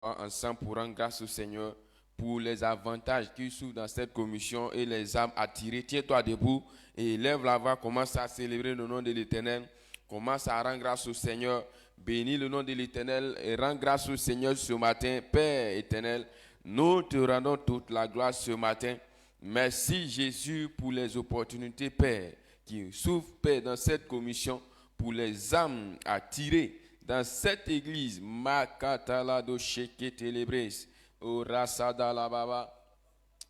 ensemble pour rendre grâce au Seigneur pour les avantages qui s'ouvrent dans cette commission et les âmes attirées. Tiens-toi debout et lève la voix, commence à célébrer le nom de l'Éternel, commence à rendre grâce au Seigneur, bénis le nom de l'Éternel et rends grâce au Seigneur ce matin. Père éternel, nous te rendons toute la gloire ce matin. Merci Jésus pour les opportunités, Père, qui s'ouvrent, Père, dans cette commission pour les âmes attirées dans cette église. Makatala do sheke telebres, orasada la baba,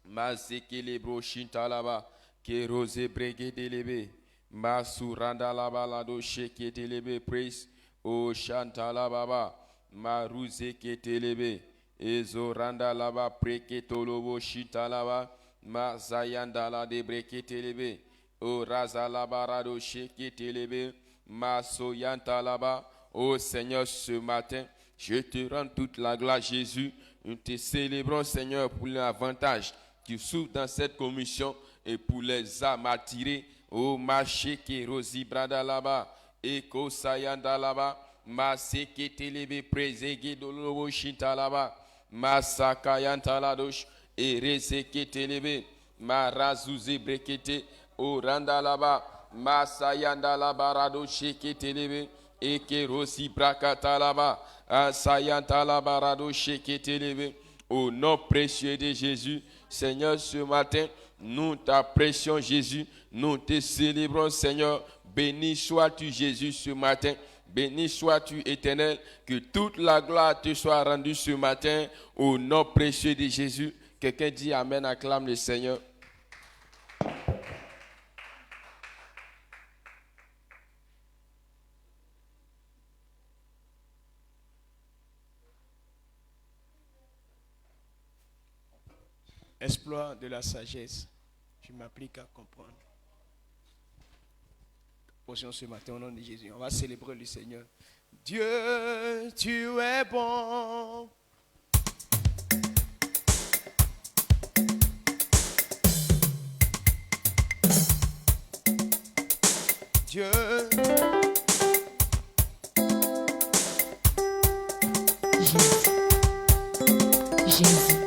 mazeke lebro shintalaba, kerose brege delebe, masuranda la bala do sheke telebe praise, o shantala baba, maruzeke telebe, ezoranda laba preke tolobo shintalaba, mazayanda la de breke telebe, o razala barado sheke telebe, masoyanta laba. Oh Seigneur, ce matin, je te rends toute la gloire, Jésus. Nous te célébrons, Seigneur, pour l'avantage qui s'ouvre dans cette commission et pour les âmes attirées. Oh, Macheke, Rosi, Brada là-bas, Eko Sayanda là-bas, Maseke Telebe, Prezege, Dolobo, Shinta là-bas, Masakayanta là-doche, et Rezeke Telebe, Marazuze Brekete, Oranda là-bas, Masayanda là-bas, Rado, Sheke Telebe, Eke rosi brakata laba, asayanta laba rado sheketelebe. Au nom précieux de Jésus, Seigneur, ce matin, nous t'apprécions Jésus, nous te célébrons Seigneur. Béni sois-tu Jésus ce matin, béni sois-tu Éternel, que toute la gloire te soit rendue ce matin au nom précieux de Jésus. Quelqu'un dit Amen, acclame le Seigneur. Exploit de la sagesse. Je m'applique à comprendre. Portion ce matin au nom de Jésus. On va célébrer le Seigneur. Dieu, tu es bon. Dieu. Jésus. Jésus.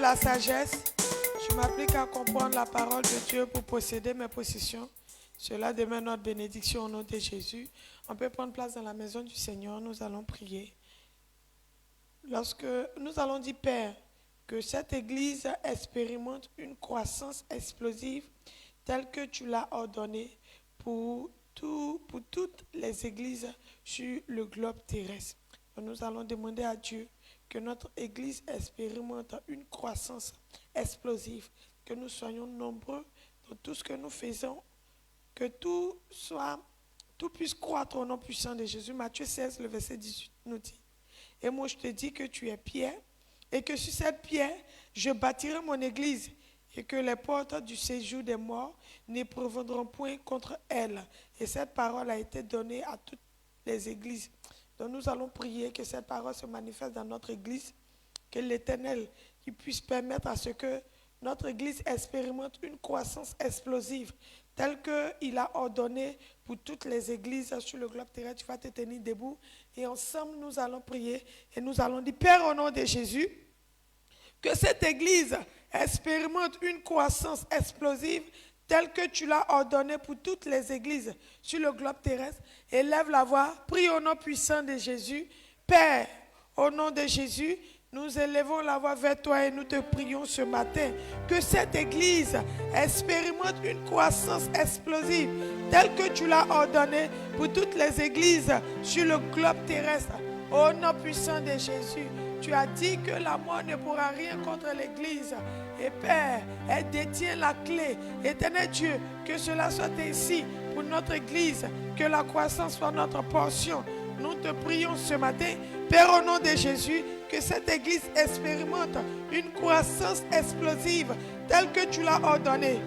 la sagesse, je m'applique à comprendre la parole de Dieu pour posséder mes possessions. Cela demeure notre bénédiction au nom de Jésus. On peut prendre place dans la maison du Seigneur. Nous allons prier. Lorsque nous allons dire, Père, que cette Église expérimente une croissance explosive telle que tu l'as ordonnée pour toutes les églises sur le globe terrestre. Nous allons demander à Dieu que notre Église expérimente une croissance explosive, que nous soyons nombreux dans tout ce que nous faisons, que tout puisse croître au nom puissant de Jésus. Matthieu 16, le verset 18 nous dit, et moi je te dis que tu es pierre, et que sur cette pierre, je bâtirai mon Église, et que les portes du séjour des morts ne prévaudront point contre elle. Et cette parole a été donnée à toutes les églises. Donc nous allons prier que cette parole se manifeste dans notre Église, que l'Éternel qui puisse permettre à ce que notre Église expérimente une croissance explosive, telle qu'il a ordonné pour toutes les églises sur le globe terrestre. Tu vas te tenir debout et ensemble nous allons prier et nous allons dire, Père, au nom de Jésus, que cette Église expérimente une croissance explosive telle que tu l'as ordonné pour toutes les églises sur le globe terrestre. Élève la voix, prie au nom puissant de Jésus. Père, au nom de Jésus, nous élevons la voix vers toi et nous te prions ce matin que cette Église expérimente une croissance explosive telle que tu l'as ordonnée pour toutes les églises sur le globe terrestre. Au nom puissant de Jésus, tu as dit que la mort ne pourra rien contre l'Église. Et Père, elle détient la clé. Éternel Dieu, que cela soit ainsi pour notre Église, que la croissance soit notre portion. Nous te prions ce matin, Père, au nom de Jésus, que cette Église expérimente une croissance explosive telle que tu l'as ordonnée.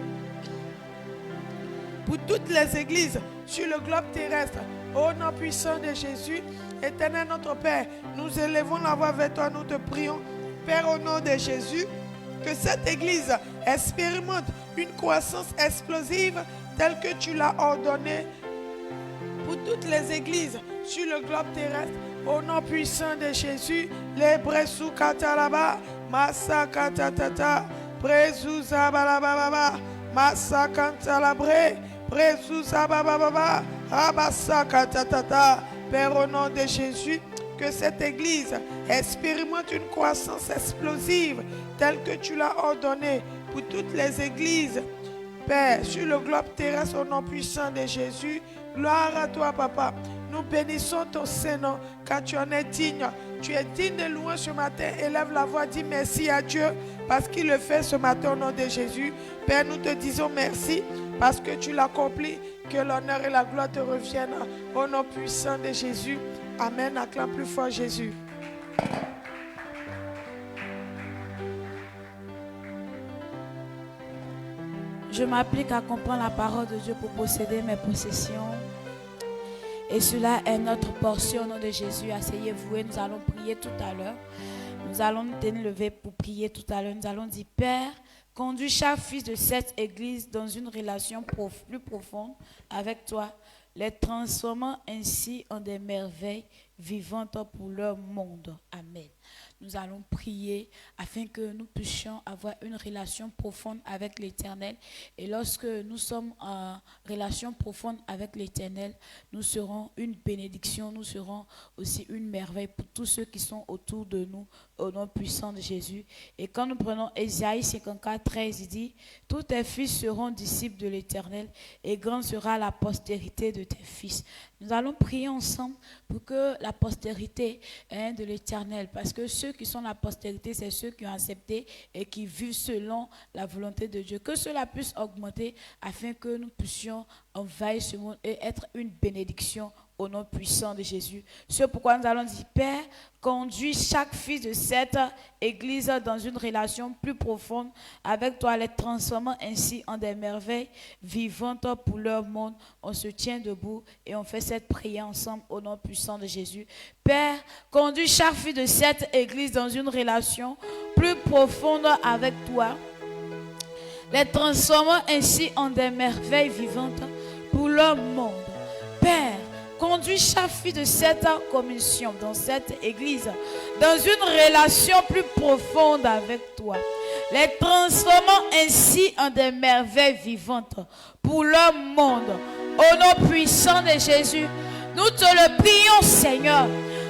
Pour toutes les églises sur le globe terrestre, au nom puissant de Jésus, Éternel notre Père, nous élevons la voix vers toi, nous te prions, Père, au nom de Jésus, que cette Église expérimente une croissance explosive telle que tu l'as ordonnée pour toutes les églises sur le globe terrestre. Au nom puissant de Jésus, les Bresou Katalaba, Massa Katatata, Brezuza Balababa, Massa Kantalabre, Brezuza Bababa, Abassa Katatata. Père, au nom de Jésus, que cette Église expérimente une croissance explosive telle que tu l'as ordonnée pour toutes les églises. Père, sur le globe terrestre, au nom puissant de Jésus, gloire à toi, Papa. Nous bénissons ton Saint-Nom, car tu en es digne. Tu es digne de louer ce matin. Élève la voix, dis merci à Dieu, parce qu'il le fait ce matin au nom de Jésus. Père, nous te disons merci, parce que tu l'accomplis. Que l'honneur et la gloire te reviennent au nom puissant de Jésus. Amen. Acclame plus fort Jésus. Je m'applique à comprendre la parole de Dieu pour posséder mes possessions. Et cela est notre portion au nom de Jésus. Asseyez-vous et nous allons prier tout à l'heure. Nous allons nous tenir levés pour prier tout à l'heure. Nous allons dire, Père, conduis chaque fils de cette église dans une relation plus profonde avec toi, les transformant ainsi en des merveilles vivantes pour leur monde. Amen. Nous allons prier afin que nous puissions avoir une relation profonde avec l'Éternel. Et lorsque nous sommes en relation profonde avec l'Éternel, nous serons une bénédiction, nous serons aussi une merveille pour tous ceux qui sont autour de nous, au nom puissant de Jésus. Et quand nous prenons Ésaïe 54, 13, il dit, tous tes fils seront disciples de l'Éternel et grande sera la postérité de tes fils. Nous allons prier ensemble pour que la postérité de l'Éternel, parce que ceux qui sont la postérité, c'est ceux qui ont accepté et qui vivent selon la volonté de Dieu. Que cela puisse augmenter afin que nous puissions envahir ce monde et être une bénédiction au nom puissant de Jésus. C'est pourquoi nous allons dire, Père, conduis chaque fils de cette église dans une relation plus profonde avec toi, les transformant ainsi en des merveilles vivantes pour leur monde. On se tient debout et on fait cette prière ensemble au nom puissant de Jésus. Père, conduis chaque fils de cette église dans une relation plus profonde avec toi, les transformant ainsi en des merveilles vivantes pour leur monde. Père, conduis chaque fille de cette commission, dans cette église, dans une relation plus profonde avec toi. les transformant ainsi en des merveilles vivantes pour leur monde. Au nom puissant de Jésus, nous te le prions, Seigneur.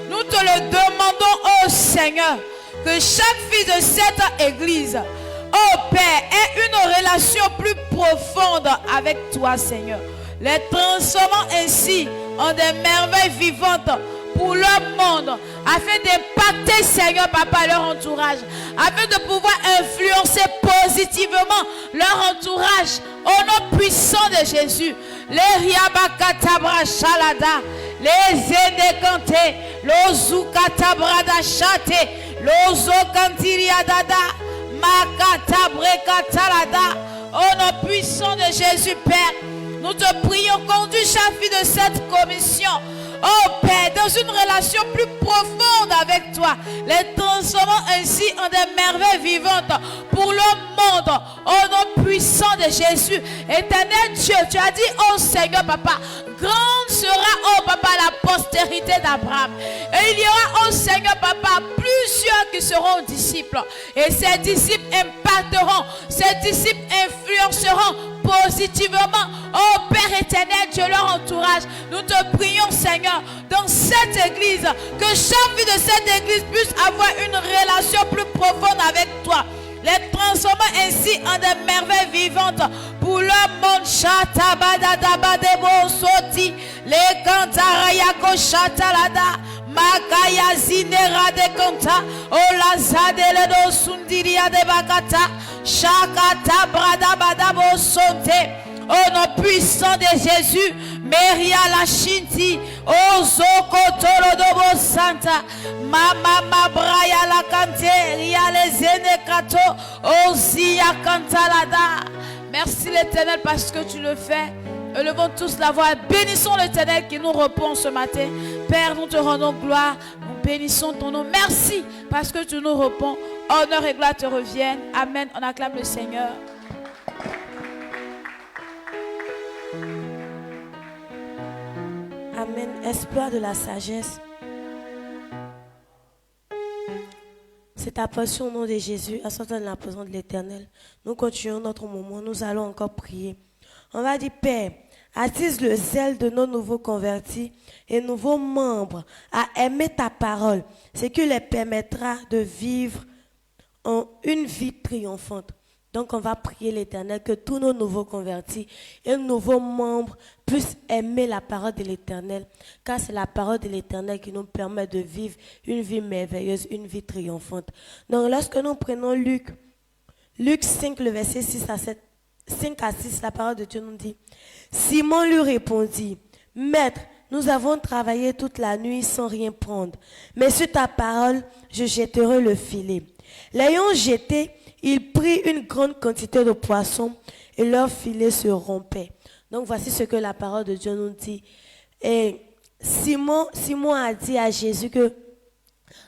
Nous te le demandons, oh Seigneur, que chaque fille de cette église, oh Père, ait une relation plus profonde avec toi, Seigneur. Les transformant ainsi en des merveilles vivantes pour leur monde, afin d'impacter, Seigneur, Papa, leur entourage, afin de pouvoir influencer positivement leur entourage, au nom puissant de Jésus. Les Riabakatabra Shalada, les Zénékanté, l'Ozukatabrada Chate, l'Ozokantiriadada, Makatabrekataladada, au nom puissant de Jésus, Père. Nous te prions, conduis chaque fille de cette commission, oh Père, dans une relation plus profonde avec toi, les transformant ainsi en des merveilles vivantes pour le monde, au nom puissant de Jésus. Éternel Dieu, tu as dit, oh Seigneur, Papa, grande sera, oh Papa, la postérité d'Abraham. Et il y aura, oh Seigneur, Papa, plusieurs qui seront disciples. Et ces disciples impacteront, ces disciples influenceront positivement, oh Père éternel, Dieu, leur entourage. Nous te prions, Seigneur, dans cette église, que chaque vie de cette église puisse avoir une relation plus profonde avec toi, les transformant ainsi en des merveilles vivantes pour le monde. Chatabadadabadebo soti, les kantarayako chatalada, makaya zinera de kanta, olazade ledo sundiria de bakata, shakata bradabadabo sonte. Au nom puissant de Jésus, Meria la Shinti, Ozoko Torodobo Santa, Mama Mabraya la Kante, Ria les Zenekato, Ozia Kantalada. Merci l'Éternel parce que tu le fais. Élevons tous la voix. Bénissons l'Éternel qui nous répond ce matin. Père, nous te rendons gloire. Nous bénissons ton nom. Merci parce que tu nous réponds. Honneur et gloire te reviennent. Amen. On acclame le Seigneur. Amen. Exploit de la sagesse. C'est ta portion au nom de Jésus, assortant de la présence de l'Éternel. Nous continuons notre moment. Nous allons encore prier. On va dire, Père, attise le zèle de nos nouveaux convertis et nouveaux membres à aimer ta parole, ce qui les permettra de vivre en une vie triomphante. Donc, on va prier l'Éternel que tous nos nouveaux convertis et nouveaux membres puissent aimer la parole de l'Éternel, car c'est la parole de l'Éternel qui nous permet de vivre une vie merveilleuse, une vie triomphante. Donc, lorsque nous prenons Luc 5, le verset 5 à 6, la parole de Dieu nous dit, Simon lui répondit, Maître, nous avons travaillé toute la nuit sans rien prendre, mais sur ta parole, je jetterai le filet. L'ayant jeté, il prit une grande quantité de poissons et leur filet se rompait. Donc voici ce que la parole de Dieu nous dit. Et Simon a dit à Jésus que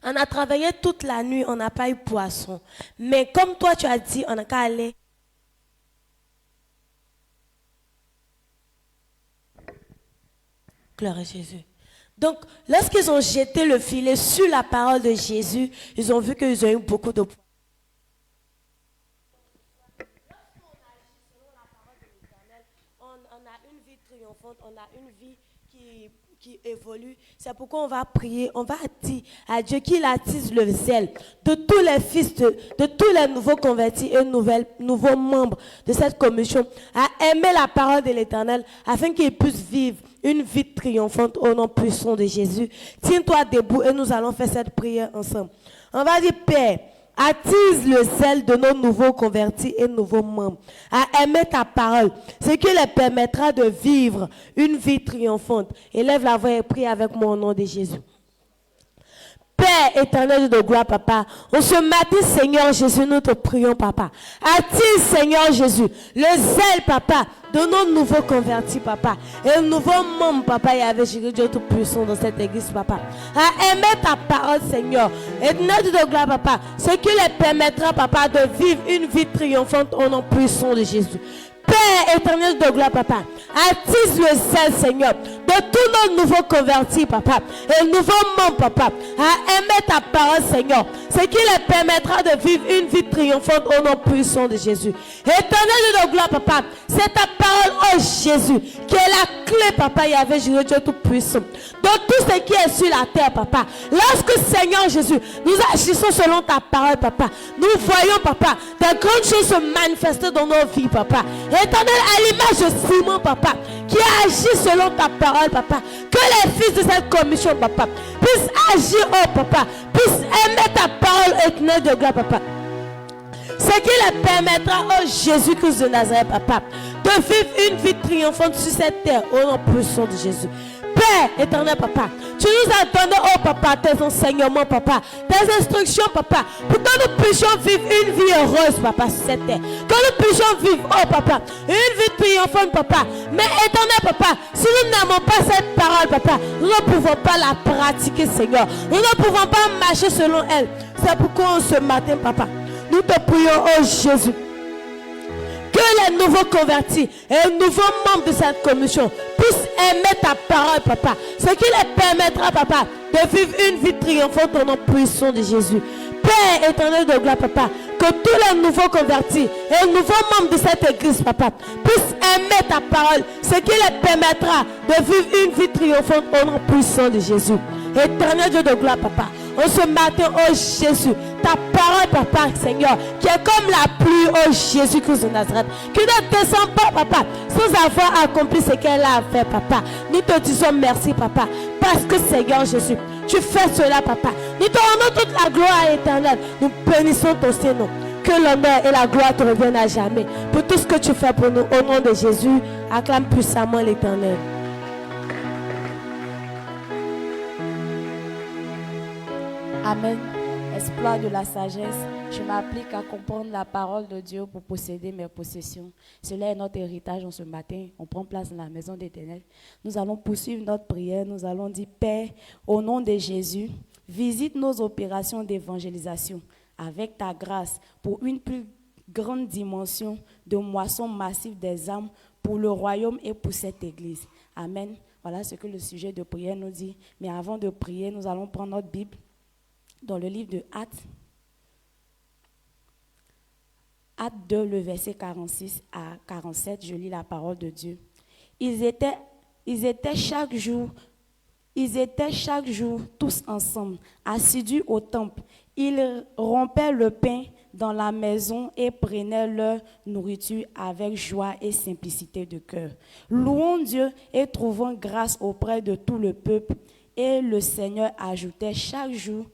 on a travaillé toute la nuit, on n'a pas eu poisson. Mais comme toi tu as dit, on n'a qu'à aller. Gloire à Jésus. Donc, lorsqu'ils ont jeté le filet sur la parole de Jésus, ils ont vu qu'ils ont eu beaucoup de poissons. On a une vie qui évolue. C'est pourquoi on va prier, on va dire à Dieu qu'il attise le zèle de tous les fils, de tous les nouveaux convertis et nouveaux membres de cette commission à aimer la parole de l'Éternel afin qu'ils puissent vivre une vie triomphante au nom puissant de Jésus. Tiens-toi debout et nous allons faire cette prière ensemble. On va dire, Père, attise le zèle de nos nouveaux convertis et nouveaux membres à aimer ta parole, ce qui les permettra de vivre une vie triomphante. Élève la voix et prie avec moi au nom de Jésus. Père éternel de gloire, Papa, en ce matin, Seigneur Jésus, nous te prions, Papa. Attise, Seigneur Jésus, le zèle, Papa, de nos nouveaux convertis, Papa, et nouveaux membres, Papa, et avec Jésus, Dieu Tout-Puissant dans cette église, Papa, à aimer ta parole, Seigneur, éternel de gloire, Papa, ce qui les permettra, Papa, de vivre une vie triomphante au nom puissant de Jésus. Père éternel de gloire, Papa, attise le zèle, Seigneur, de tous nos nouveaux convertis, papa, et nouveaux membres, papa, à aimer ta parole, Seigneur. Ce qui les permettra de vivre une vie triomphante au nom puissant de Jésus. Éternel de gloire, papa, c'est ta parole, oh Jésus, qui est la clé, papa, Yahvé, Dieu Tout-Puissant, de tout ce qui est sur la terre, papa. Lorsque, Seigneur Jésus, nous agissons selon ta parole, papa, nous voyons, papa, des grandes choses se manifester dans nos vies, papa. Éternel, à l'image de Simon, papa, qui agit selon ta parole, papa, que les fils de cette commission, papa, puissent agir, oh papa, puissent aimer ta parole, éternelle de gloire, papa. Ce qui les permettra, oh Jésus-Christ de Nazareth, papa, de vivre une vie triomphante sur cette terre, au nom puissant de Jésus. Père éternel, papa, tu nous as donné, oh papa, tes enseignements, papa, tes instructions, papa, pour que nous puissions vivre une vie heureuse, papa, sur cette terre. Que nous puissions vivre, oh papa, une vie triomphante, papa. Mais éternel, papa, si nous n'aimons pas cette parole, papa, nous ne pouvons pas la pratiquer, Seigneur. Nous ne pouvons pas marcher selon elle. C'est pourquoi ce matin, papa, nous te prions, oh Jésus, que les nouveaux convertis et les nouveaux membres de cette commission puissent aimer ta parole, papa. Ce qui les permettra, papa, de vivre une vie triomphante au nom puissant de Jésus. Père éternel de gloire, papa, que tous les nouveaux convertis et les nouveaux membres de cette église, papa, puissent aimer ta parole. Ce qui les permettra de vivre une vie triomphante au nom puissant de Jésus. Éternel Dieu de gloire, papa, en ce matin, oh Jésus, ta parole, papa, Seigneur, qui est comme la pluie, oh Jésus-Christ de Nazareth, qui ne descend pas, papa, sans avoir accompli ce qu'elle a fait, papa. Nous te disons merci, papa, parce que, Seigneur Jésus, tu fais cela, papa. Nous te rendons toute la gloire éternelle. Nous bénissons ton Seigneur. Que l'honneur et la gloire te reviennent à jamais. Pour tout ce que tu fais pour nous, au nom de Jésus, acclame puissamment l'Éternel. Amen. Exploit de la sagesse. Je m'applique à comprendre la parole de Dieu pour posséder mes possessions. Cela est notre héritage en ce matin. On prend place dans la maison d'Éternel. Nous allons poursuivre notre prière. Nous allons dire, Père, au nom de Jésus, visite nos opérations d'évangélisation avec ta grâce pour une plus grande dimension de moisson massive des âmes pour le royaume et pour cette église. Amen. Voilà ce que le sujet de prière nous dit. Mais avant de prier, nous allons prendre notre Bible dans le livre de Actes 2, le verset 46 à 47, je lis la parole de Dieu. Ils étaient chaque jour tous ensemble, assidus au temple. Ils rompaient le pain dans la maison et prenaient leur nourriture avec joie et simplicité de cœur, louant Dieu et trouvant grâce auprès de tout le peuple. Et le Seigneur ajoutait chaque jour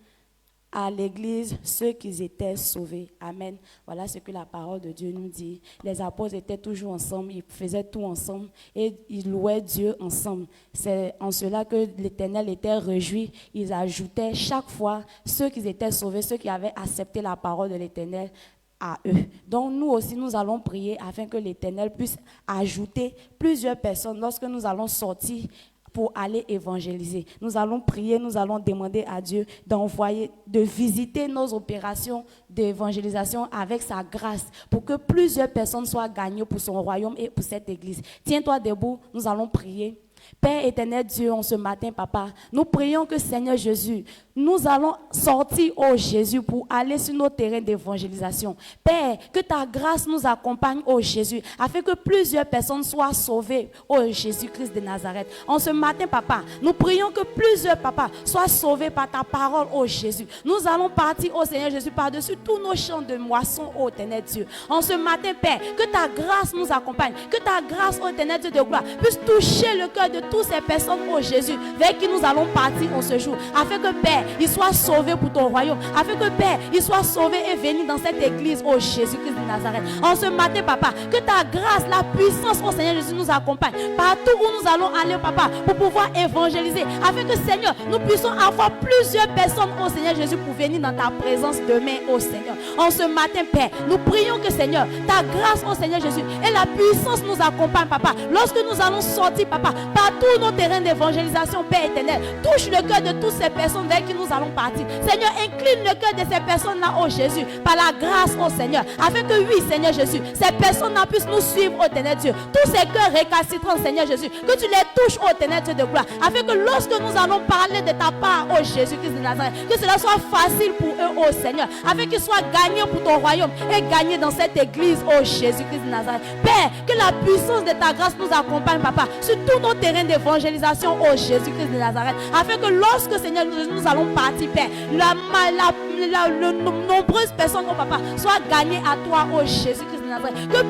à l'église ceux qui étaient sauvés. Amen. Voilà ce que la parole de Dieu nous dit. Les apôtres étaient toujours ensemble, ils faisaient tout ensemble et ils louaient Dieu ensemble. C'est en cela que l'Éternel était réjoui. Ils ajoutaient chaque fois ceux qui étaient sauvés, ceux qui avaient accepté la parole de l'Éternel à eux. Donc nous aussi, nous allons prier afin que l'Éternel puisse ajouter plusieurs personnes lorsque nous allons sortir pour aller évangéliser. Nous allons prier, nous allons demander à Dieu de visiter nos opérations d'évangélisation avec sa grâce pour que plusieurs personnes soient gagnées pour son royaume et pour cette église. Tiens-toi debout, nous allons prier. Père éternel Dieu, en ce matin, papa, nous prions que Seigneur Jésus, nous allons sortir, oh Jésus, pour aller sur nos terrains d'évangélisation. Père, que ta grâce nous accompagne, oh Jésus, afin que plusieurs personnes soient sauvées, oh Jésus-Christ de Nazareth. En ce matin, papa, nous prions que plusieurs, papa, soient sauvés par ta parole, oh Jésus. Nous allons partir, oh Seigneur Jésus, par-dessus tous nos champs de moisson, oh éternel Dieu. En ce matin, Père, que ta grâce nous accompagne, que ta grâce, oh éternel Dieu de gloire, puisse toucher le cœur de toutes ces personnes, oh Jésus, vers qui nous allons partir en ce jour, afin que Père, ils soient sauvés pour ton royaume, afin que Père, ils soient sauvés et venus dans cette église, oh Jésus-Christ de Nazareth. En ce matin, papa, que ta grâce, la puissance, oh Seigneur Jésus, nous accompagne partout où nous allons aller, papa, pour pouvoir évangéliser, afin que Seigneur, nous puissions avoir plusieurs personnes, oh Seigneur Jésus, pour venir dans ta présence demain, oh Seigneur. En ce matin, Père, nous prions que Seigneur, ta grâce, oh Seigneur Jésus, et la puissance nous accompagne, papa, lorsque nous allons sortir, papa, dans tous nos terrains d'évangélisation, Père éternel. Touche le cœur de toutes ces personnes vers qui nous allons partir. Seigneur, incline le cœur de ces personnes-là, oh Jésus, par la grâce, oh Seigneur, afin que oui, Seigneur Jésus, ces personnes-là puissent nous suivre, oh éternel Dieu. Tous ces cœurs récalcitrants, Seigneur Jésus, que tu les touches, oh éternel Dieu de gloire, afin que lorsque nous allons parler de ta part, oh Jésus-Christ de Nazareth, que cela soit facile pour eux, oh Seigneur, afin qu'ils soient gagnants pour ton royaume et gagnés dans cette église, oh Jésus-Christ de Nazareth. Père, que la puissance de ta grâce nous accompagne, Papa, sur tous nos terrains d'évangélisation, oh Jésus-Christ de Nazareth, afin que lorsque, Seigneur, nous allons partir, Père, nombreuses personnes, oh Papa, soient gagnées à toi, oh Jésus-Christ de Nazareth. Que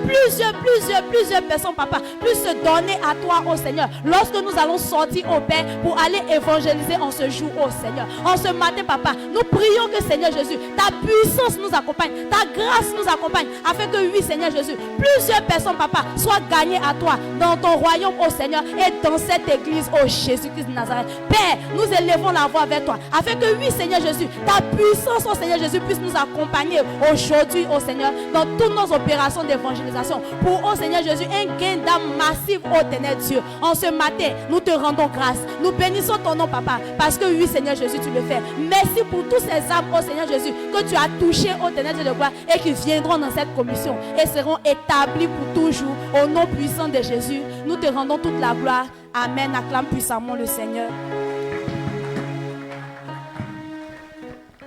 plusieurs personnes, Papa, puissent se donner à toi, oh Seigneur, lorsque nous allons sortir, oh Père, pour aller évangéliser en ce jour, oh Seigneur. En ce matin, Papa, nous prions que, Seigneur Jésus, ta puissance nous accompagne, ta grâce nous accompagne, afin que, oui, Seigneur Jésus, plusieurs personnes, Papa, soient gagnées à toi, dans ton royaume, oh Seigneur, et dans cette église, oh Jésus-Christ de Nazareth. Père, nous élevons la voix vers toi, afin que, oui, Seigneur Jésus, ta puissance, oh Seigneur Jésus, puisse nous accompagner aujourd'hui, oh Seigneur, dans toutes nos opérations d'évangélisation, pour, oh Seigneur Jésus, un gain d'âme massif, oh ténèbres Dieu. En ce matin, nous te rendons grâce, nous bénissons ton nom, Papa, parce que, oui, Seigneur Jésus, tu le fais. Merci pour tous ces âmes, oh Seigneur Jésus, que tu as touchés, oh ténèbres Dieu de gloire, et qui viendront dans cette commission et seront établis pour toujours, au nom puissant de Jésus. Nous te rendons toute la gloire. Amen. Acclame puissamment le Seigneur.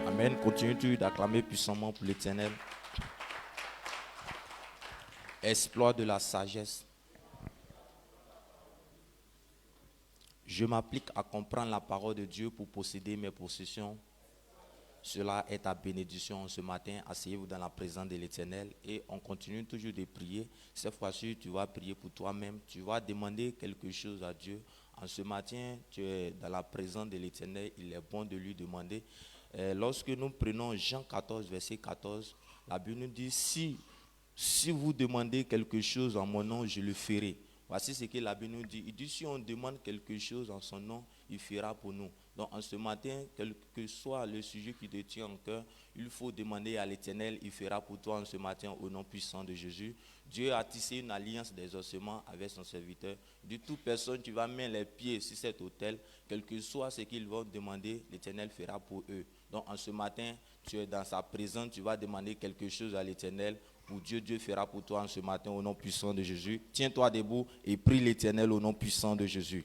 Amen. Continue d'acclamer puissamment pour l'Éternel. Exploit de la sagesse. Je m'applique à comprendre la parole de Dieu pour posséder mes possessions. Cela est ta bénédiction ce matin. Asseyez-vous dans la présence de l'Éternel et on continue toujours de prier. Cette fois-ci, tu vas prier pour toi-même. Tu vas demander quelque chose à Dieu. En ce matin, tu es dans la présence de l'Éternel. Il est bon de lui demander. Lorsque nous prenons Jean 14, verset 14, la Bible nous dit, si vous demandez quelque chose en mon nom, je le ferai. Voici ce que la Bible nous dit. Il dit, si on demande quelque chose en son nom, il fera pour nous. Donc en ce matin, quel que soit le sujet qui te tient en cœur, il faut demander à l'Éternel, il fera pour toi en ce matin au nom puissant de Jésus. Dieu a tissé une alliance des ossements avec son serviteur. De toute personne qui va mettre les pieds sur cet autel, quel que soit ce qu'ils vont demander, l'Éternel fera pour eux. Donc en ce matin, tu es dans sa présence, tu vas demander quelque chose à l'Éternel. Pour Dieu, Dieu fera pour toi en ce matin au nom puissant de Jésus. Tiens-toi debout et prie l'Éternel au nom puissant de Jésus.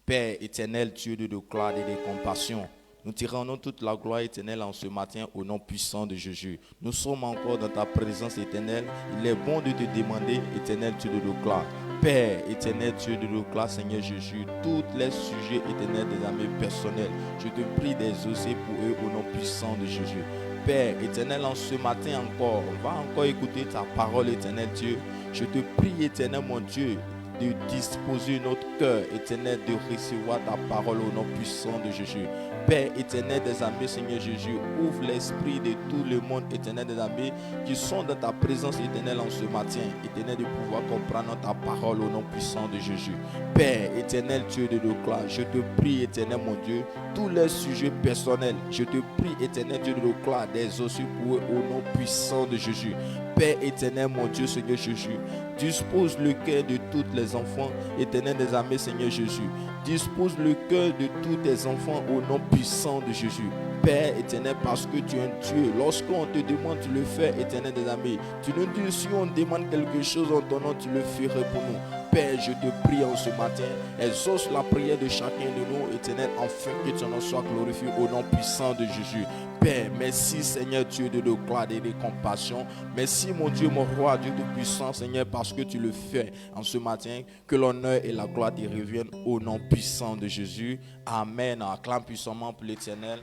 Père éternel, Dieu de gloire et de compassion, nous te rendons toute la gloire éternelle en ce matin au nom puissant de Jésus. Nous sommes encore dans ta présence éternelle. Il est bon de te demander, éternel Dieu de gloire. Père éternel, Dieu de gloire, Seigneur Jésus, tous les sujets éternels des amis personnels, je te prie d'exaucer pour eux au nom puissant de Jésus. Père éternel, en ce matin encore, on va encore écouter ta parole éternel Dieu. Je te prie éternel mon Dieu, de disposer notre cœur éternel de recevoir ta parole au nom puissant de Jésus. Père éternel des amis, Seigneur Jésus, ouvre l'esprit de tout le monde éternel des amis qui sont dans ta présence éternelle en ce matin, éternel de pouvoir comprendre ta parole au nom puissant de Jésus. Père éternel Dieu de gloire, je te prie éternel mon Dieu, tous les sujets personnels, je te prie éternel Dieu de gloire, des ossus pour eux au nom puissant de Jésus. Père éternel mon Dieu Seigneur Jésus, dispose le cœur de tous les enfants éternel des amis Seigneur Jésus, dispose le cœur de tous tes enfants au nom puissant de Jésus. Père éternel, parce que tu es un Dieu, lorsqu'on te demande, tu le fais éternel des amis. Tu nous dis, si on demande quelque chose en ton nom, tu le ferais pour nous. Père, je te prie en ce matin, exauce la prière de chacun de nous, éternel, afin que ton nom soit glorifié au nom puissant de Jésus. Père, merci Seigneur Dieu de gloire et de compassion. Merci mon Dieu, mon roi, Dieu de puissance, Seigneur, parce que tu le fais en ce matin. Que l'honneur et la gloire te reviennent au nom puissant de Jésus. Amen. Acclame puissamment pour l'Éternel.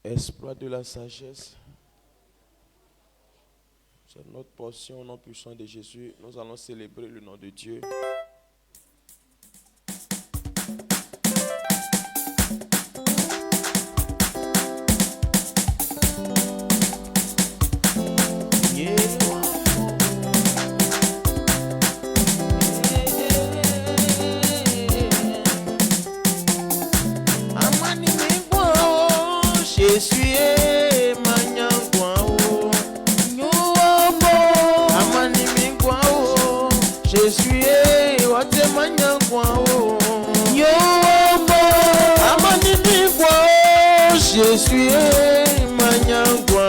Exploit de la sagesse. C'est notre portion au nom puissant de Jésus. Nous allons célébrer le nom de Dieu. Je suis Manyangwa, Je suis Ote Manyangwa. Yombo. Amani Bigwa. Je suis Manyangwa.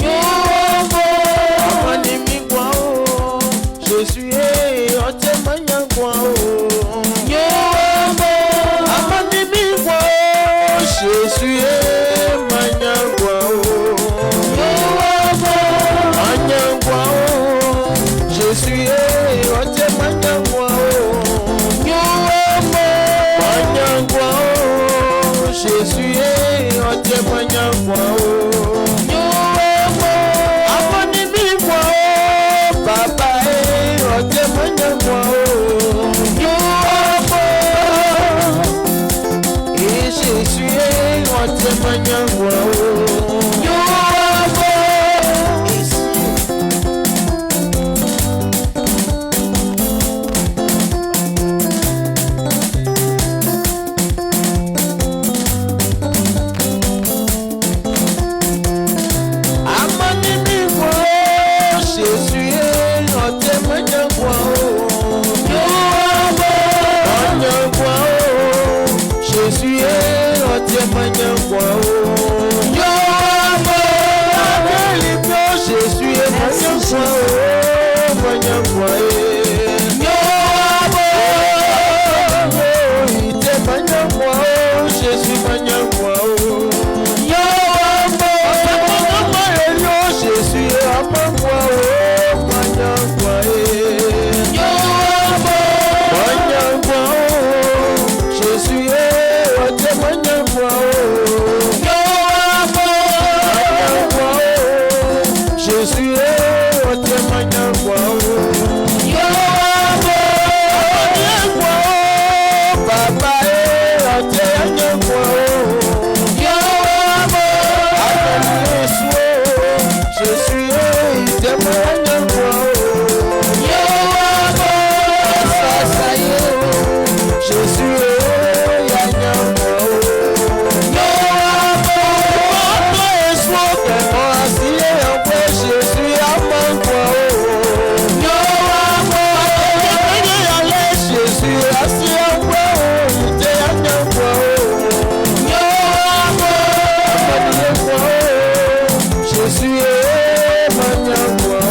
Yombo. Amani Bigwa. Je suis Ote Manyangwa. Yombo. Amani Bigwa. Je suis Manyangwa. Yombo. Manyangwa. Je suis Ote Manyangwa. Yombo. Manyangwa. Je suis Ote Manyangwa. Yombo. Amani Bigwa. Papa Ote Manyangwa. Yombo. Et je suis Ote Manyangwa. Yombo. Amani Bigwa. Je suis Ote Manyangwa. Manyangwa. Je suis Ote Manyangwa. Je suis Manyangwa. Ite Manyangwa. Je suis Manyangwa. Je suis Manyangwa. Manyangwa. Manyangwa. Je suis Ote Manyangwa. Manyangwa. Je suis Ote Manyangwa. Manyangwa. Papa Ote Manyangwa. Je suis Ote Manyangwa. Ça y est, je suis Manyangwa. Je suis Manyangwa. Je suis assis en bois, je suis Manyangwa.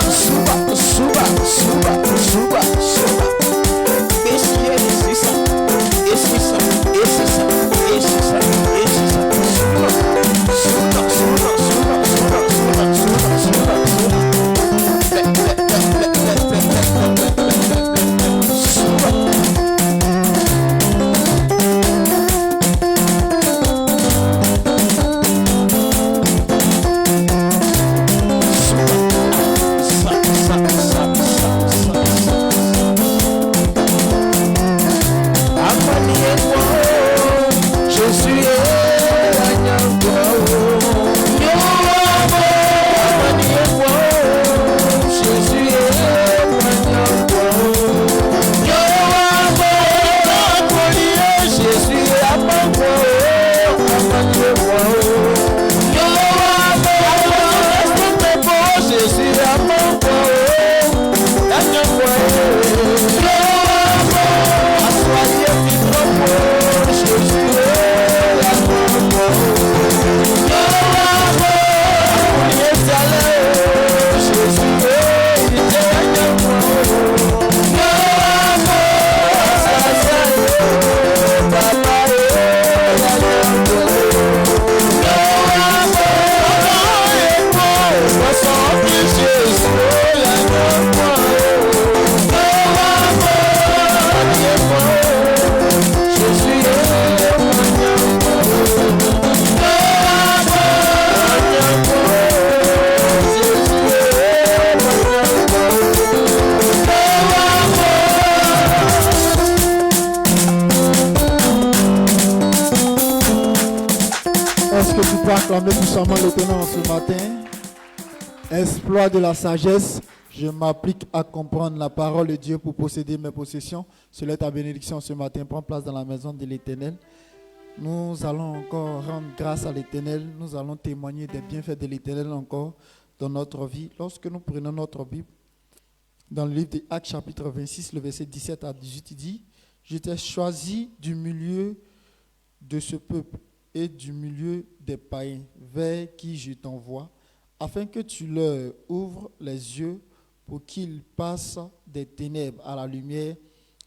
Suba, suba, suba, suba, suba. Esse é esse só. Esse só, esse só, esse só, esse só. Suba, suba, suba, suba, suba, suba, suba, suba, suba. Suba. Je suis Manyangwa. Je suis Manyangwa. Je suis Manyangwa. Je suis Est-ce que tu peux acclamer puissamment l'Éternel ce matin? Exploit de la sagesse. Je m'applique à comprendre la parole de Dieu pour posséder mes possessions. Cela est ta bénédiction ce matin. Prends place dans la maison de l'Éternel. Nous allons encore rendre grâce à l'Éternel. Nous allons témoigner des bienfaits de l'Éternel encore dans notre vie. Lorsque nous prenons notre Bible, dans le livre des Actes chapitre 26, le verset 17 à 18, il dit « Je t'ai choisi du milieu de ce peuple et du milieu des païens vers qui je t'envoie, afin que tu leur ouvres les yeux pour qu'ils passent des ténèbres à la lumière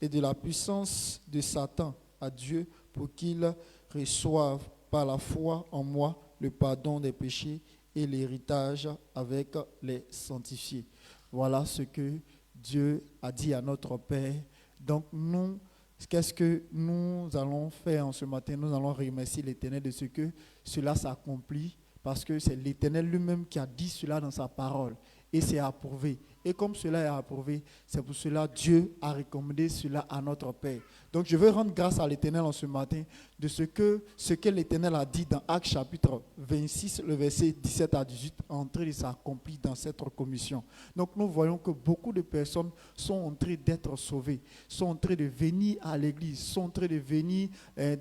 et de la puissance de Satan à Dieu, pour qu'ils reçoivent par la foi en moi le pardon des péchés et l'héritage avec les sanctifiés. » Voilà ce que Dieu a dit à notre Père. Donc nous, qu'est-ce que nous allons faire en ce matin? Nous allons remercier l'Éternel de ce que cela s'accomplit, parce que c'est l'Éternel lui-même qui a dit cela dans sa parole. Et c'est approuvé. Et comme cela est approuvé, c'est pour cela que Dieu a recommandé cela à notre Père. Donc je veux rendre grâce à l'Éternel en ce matin de ce que l'Éternel a dit dans Actes chapitre 26, le verset 17 à 18, en train de s'accomplir dans cette commission. Donc nous voyons que beaucoup de personnes sont en train d'être sauvées, sont en train de venir à l'église, sont en train de venir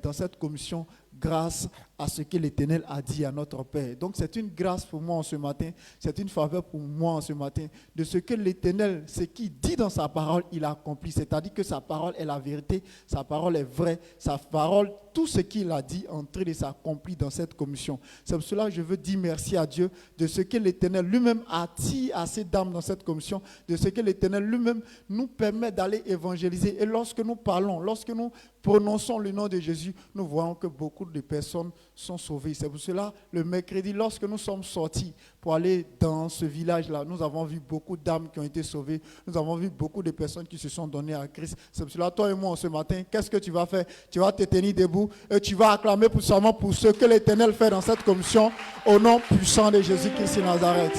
dans cette commission grâce à ce que l'Éternel a dit à notre Père. Donc c'est une grâce pour moi en ce matin, c'est une faveur pour moi en ce matin, de ce que l'Éternel, ce qu'il dit dans sa parole, il a accompli. C'est-à-dire que sa parole est la vérité, sa parole est vraie, sa parole, tout ce qu'il a dit en train de s'accomplir dans cette commission. C'est pour cela que je veux dire merci à Dieu de ce que l'Éternel lui-même attire à ces dames dans cette commission, de ce que l'Éternel lui-même nous permet d'aller évangéliser. Et lorsque nous parlons, lorsque nous prononçons le nom de Jésus, nous voyons que beaucoup de personnes sont sauvées. C'est pour cela, le mercredi, lorsque nous sommes sortis pour aller dans ce village-là, nous avons vu beaucoup d'âmes qui ont été sauvées. Nous avons vu beaucoup de personnes qui se sont données à Christ. C'est pour cela, toi et moi, ce matin, qu'est-ce que tu vas faire? Tu vas te tenir debout et tu vas acclamer seulement pour ce que l'Éternel fait dans cette commission, au nom puissant de Jésus-Christ de Nazareth.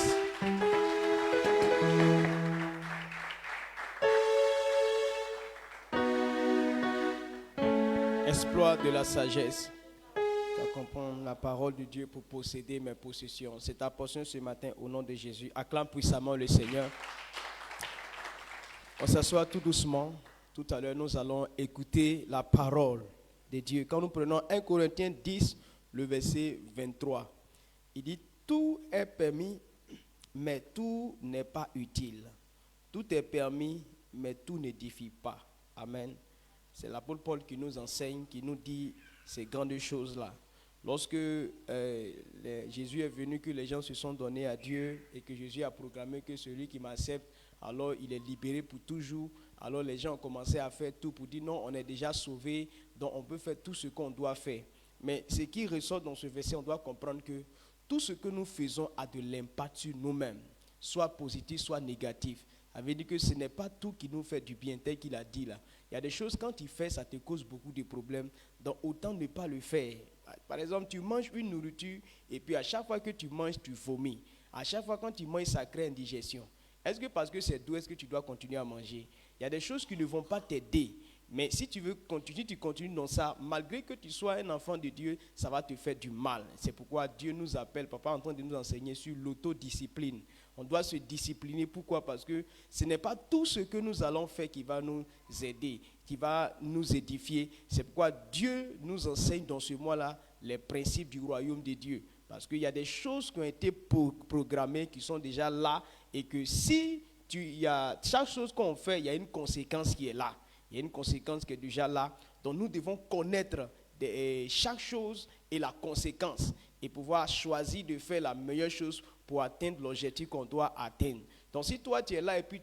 Exploit de la sagesse, à comprendre la parole de Dieu pour posséder mes possessions. C'est ta portion ce matin au nom de Jésus. Acclame puissamment le Seigneur. On s'assoit tout doucement. Tout à l'heure, nous allons écouter la parole de Dieu. Quand nous prenons 1 Corinthiens 10, le verset 23, il dit « Tout est permis, mais tout n'est pas utile. Tout est permis, mais tout n'édifie pas. » Amen. C'est l'apôtre Paul qui nous enseigne, qui nous dit ces grandes choses-là. Lorsque Jésus est venu, que les gens se sont donnés à Dieu et que Jésus a proclamé que celui qui m'accepte, alors il est libéré pour toujours. Alors les gens ont commencé à faire tout pour dire non, on est déjà sauvé, donc on peut faire tout ce qu'on doit faire. Mais ce qui ressort dans ce verset, on doit comprendre que tout ce que nous faisons a de l'impact sur nous-mêmes, soit positif, soit négatif. Ça veut dire que ce n'est pas tout qui nous fait du bien, tel qu'il a dit là. Il y a des choses, quand tu fais, ça te cause beaucoup de problèmes. Donc autant ne pas le faire. Par exemple, tu manges une nourriture et puis à chaque fois que tu manges, tu vomis. À chaque fois quand tu manges, ça crée indigestion. Est-ce que parce que c'est doux, est-ce que tu dois continuer à manger? Il y a des choses qui ne vont pas t'aider. Mais si tu veux continuer, tu continues dans ça. Malgré que tu sois un enfant de Dieu, ça va te faire du mal. C'est pourquoi Dieu nous appelle, Papa est en train de nous enseigner sur l'autodiscipline. On doit se discipliner. Pourquoi? Parce que ce n'est pas tout ce que nous allons faire qui va nous aider, qui va nous édifier. C'est pourquoi Dieu nous enseigne dans ce mois-là les principes du royaume de Dieu. Parce qu'il y a des choses qui ont été programmées, qui sont déjà là, et que si chaque chose qu'on fait, il y a une conséquence qui est là. Il y a une conséquence qui est déjà là. Donc nous devons connaître chaque chose et la conséquence et pouvoir choisir de faire la meilleure chose pour atteindre l'objectif qu'on doit atteindre. Donc si toi tu es là et puis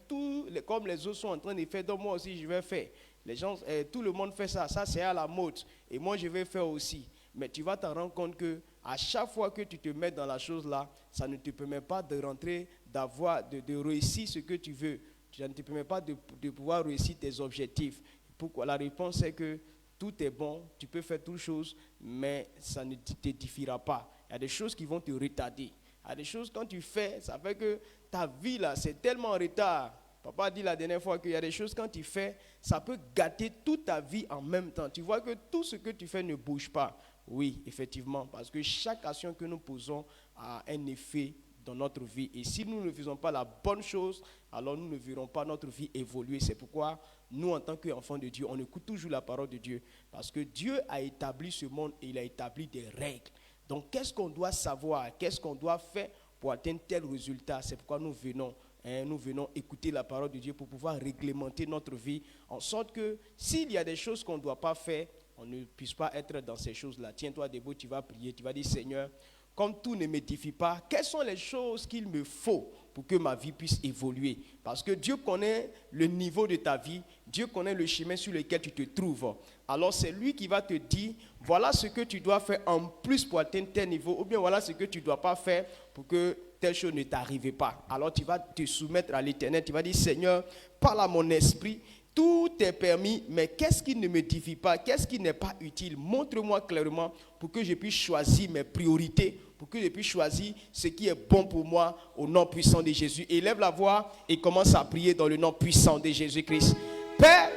comme les autres sont en train de faire, donc moi aussi je vais faire. Les gens, tout le monde fait ça, ça c'est à la mode et moi je vais faire aussi. Mais tu vas te rendre compte que à chaque fois que tu te mets dans la chose là, ça ne te permet pas de rentrer, de réussir ce que tu veux. Ça ne te permet pas de pouvoir réussir tes objectifs. Pourquoi? La réponse est que tout est bon, tu peux faire toutes choses, mais ça ne t'édifiera pas. Il y a des choses qui vont te retarder. Il y a des choses, quand tu fais, ça fait que ta vie là, c'est tellement en retard. Papa a dit la dernière fois qu'il y a des choses, quand tu fais, ça peut gâter toute ta vie en même temps. Tu vois que tout ce que tu fais ne bouge pas. Oui, effectivement, parce que chaque action que nous posons a un effet dans notre vie. Et si nous ne faisons pas la bonne chose, alors nous ne verrons pas notre vie évoluer. C'est pourquoi nous, en tant qu'enfants de Dieu, on écoute toujours la parole de Dieu. Parce que Dieu a établi ce monde et il a établi des règles. Donc, qu'est-ce qu'on doit savoir? Qu'est-ce qu'on doit faire pour atteindre tel résultat. C'est pourquoi nous venons écouter la parole de Dieu pour pouvoir réglementer notre vie, en sorte que s'il y a des choses qu'on ne doit pas faire, on ne puisse pas être dans ces choses-là. Tiens-toi debout, tu vas prier, tu vas dire, Seigneur, comme tout ne m'édifie pas, quelles sont les choses qu'il me faut pour que ma vie puisse évoluer? Parce que Dieu connaît le niveau de ta vie, Dieu connaît le chemin sur lequel tu te trouves. Alors c'est lui qui va te dire, voilà ce que tu dois faire en plus pour atteindre tel niveau, ou bien voilà ce que tu ne dois pas faire pour que telle chose ne t'arrive pas. Alors tu vas te soumettre à l'Éternel, tu vas dire, Seigneur, parle à mon esprit, tout est permis, mais qu'est-ce qui ne m'édifie pas, qu'est-ce qui n'est pas utile? Montre-moi clairement pour que je puisse choisir mes priorités, pour que je puisse choisir ce qui est bon pour moi au nom puissant de Jésus. Élève la voix et commence à prier dans le nom puissant de Jésus-Christ. Père,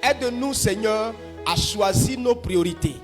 aide-nous, Seigneur, à choisir nos priorités.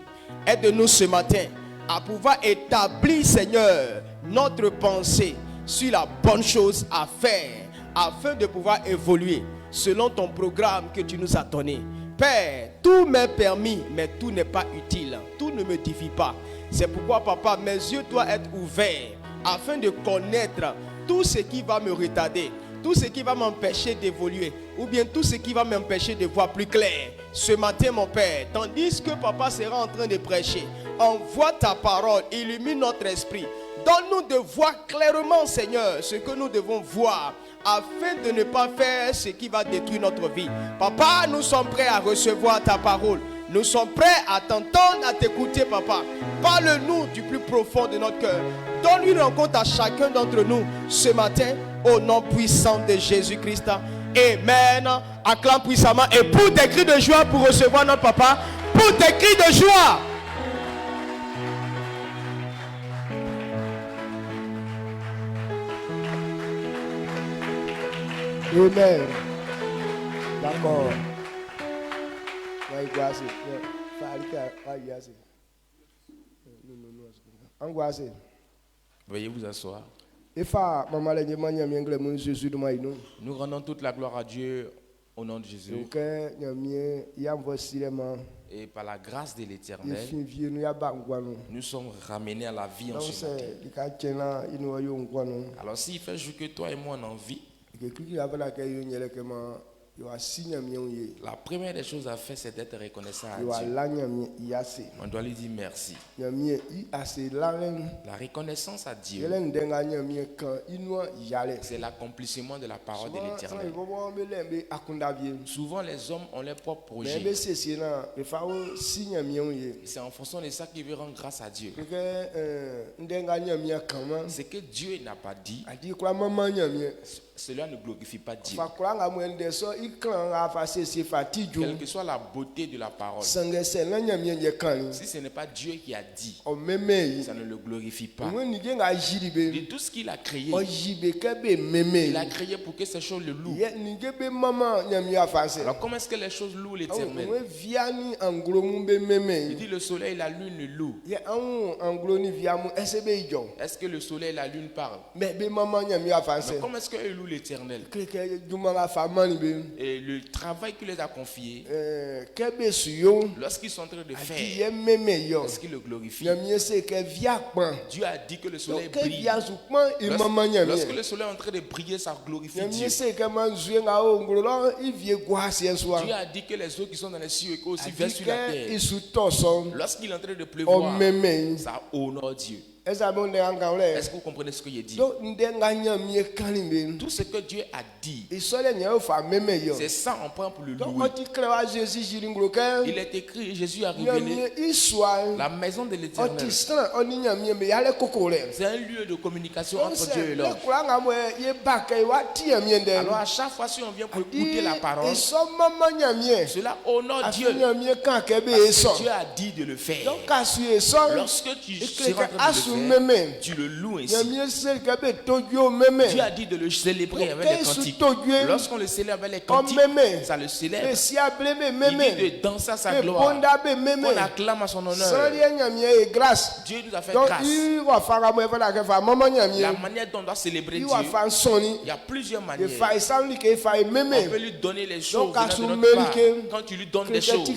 Aide-nous ce matin à pouvoir établir, Seigneur, notre pensée sur la bonne chose à faire afin de pouvoir évoluer selon ton programme que tu nous as donné. Père, tout m'est permis, mais tout n'est pas utile. Tout ne me défie pas. C'est pourquoi, papa, mes yeux doivent être ouverts afin de connaître tout ce qui va me retarder, tout ce qui va m'empêcher d'évoluer, ou bien tout ce qui va m'empêcher de voir plus clair. Ce matin, mon Père, tandis que papa sera en train de prêcher, envoie ta parole, illumine notre esprit. Donne-nous de voir clairement, Seigneur, ce que nous devons voir, afin de ne pas faire ce qui va détruire notre vie. Papa, nous sommes prêts à recevoir ta parole. Nous sommes prêts à t'entendre, à t'écouter, papa. Parle-nous du plus profond de notre cœur. Donne une rencontre à chacun d'entre nous ce matin, au nom puissant de Jésus-Christ. Amen. Acclame puissamment. Et pour tes cris de joie pour recevoir notre papa, pour tes cris de joie. Amen. D'accord. Veuillez vous asseoir. Nous rendons toute la gloire à Dieu au nom de Jésus. Et par la grâce de l'Éternel, nous sommes ramenés à la vie en ce matin. Alors s'il fait jour que toi et moi on en vit, la première des choses à faire, c'est d'être reconnaissant à Dieu. On doit lui dire merci. La reconnaissance à Dieu, c'est l'accomplissement de la parole de l'Éternel. Souvent, les hommes ont leurs propres projets. C'est en fonction de ça qu'ils veulent rendre grâce à Dieu. Ce que Dieu n'a pas dit, cela ne glorifie pas Dieu. Quelle que soit la beauté de la parole, si ce n'est pas Dieu qui a dit, ça ne le glorifie pas. De tout ce qu'il a créé, il a créé pour que ces choses le louent. Alors comment est-ce que les choses louent l'Éternel? Il dit le soleil et la lune le louent. Est-ce que le soleil et la lune parlent? Mais comment est-ce qu'ils louent l'Éternel? Et le travail qu'il les a confié, lorsqu'ils sont en train de faire, est-ce qu'il le glorifie? Dieu a dit que le soleil brille. Lorsque le soleil est en train de briller, ça glorifie Dieu. Dieu a dit que les eaux qui sont dans les cieux aussi viennent sur la terre. Lorsqu'il est en train de pleuvoir, ça honore Dieu. Est-ce que vous comprenez ce que j'ai dit? Tout ce que Dieu a dit, c'est ça on prend pour le louer. Il est écrit, Jésus a révélé la maison de l'Éternel. C'est un lieu de communication entre Dieu et l'homme. Alors à chaque fois si on vient pour écouter la parole, cela honore Dieu. Parce que Dieu a dit de le faire. Lorsque tu seras en train de le faire, tu le loues ainsi. Dieu a dit de le célébrer avec les cantiques. Lorsqu'on le célèbre avec les cantiques, ça le célèbre. Il dit de danser à sa gloire. On acclame à son honneur. Dieu nous a fait grâce. La manière dont on doit célébrer Dieu, il y a plusieurs manières. On peut lui donner les choses de notre part. Quand tu lui donnes des choses,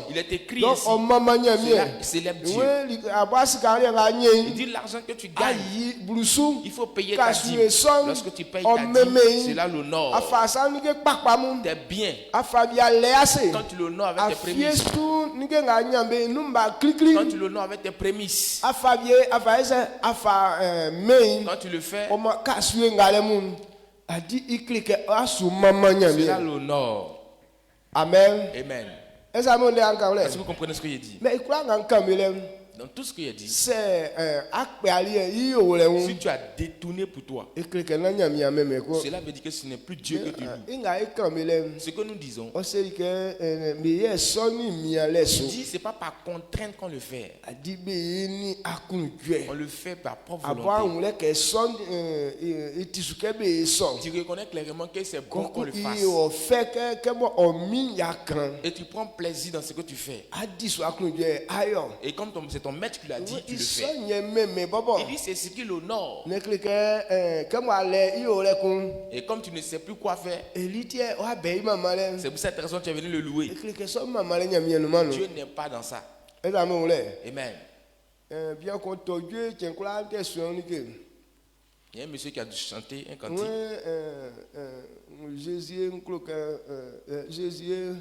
il est écrit ici. Cela célèbre Dieu. Il dit l'argent que tu gagnes, ayi bulusu il faut payer ta kasu dîme. eson Lorsque tu payes ta dîme, omemei c'est là l'honneur. afasa nige kpakpamu Tes biens, afa bia le ase quand tu l'honores avec tes prémices, afiestu nige nga nyambe numba klikli quand tu l'honores avec tes prémices, afa bie afa ese afa mei quand tu le fais, oma kasu ngale mun adi iklike asu mama c'est là nyambe l'honneur. amen Amen. esa mo le anka Est-ce que le vous comprenez ce que j'ai dit? mais ikura nga nkamele Dans tout ce que j'ai dit, c'est akpe ali yi o le si un tu as détourné pour toi, iklike na nyami ameme ko cela veut dire que ce n'est plus Dieu que tu loues. inga ikamele Ce que nous disons, o se ke me soni mi ale on so dit c'est pas par contrainte qu'on le fait. adi be ni akunjue On le fait par propre abo volonté. ahun le ke son itisuke be son Tu reconnais clairement que c'est bon qu'on koko le fasse. i o fe ke mo o mi ya kan Et tu prends plaisir dans ce que tu fais. adi so akunjue ayo Et comme c'est ton maître qui l'a dit, tu le fais. iso nye meme bobo Il dit c'est ce qui l'honore. ne klike ke mo ale i o le kun Et comme tu ne sais plus quoi faire, elitie o abe i mama le c'est pour cette raison que tu es venu le louer. klike so mama le nyami enu manu Dieu n'est pas dans ça. eza mo le Amen. bien qu'on to Dieu tien kula te so ni ke Il y a un monsieur qui a dû chanter un ouais cantique. Jésus nklo ke Jésus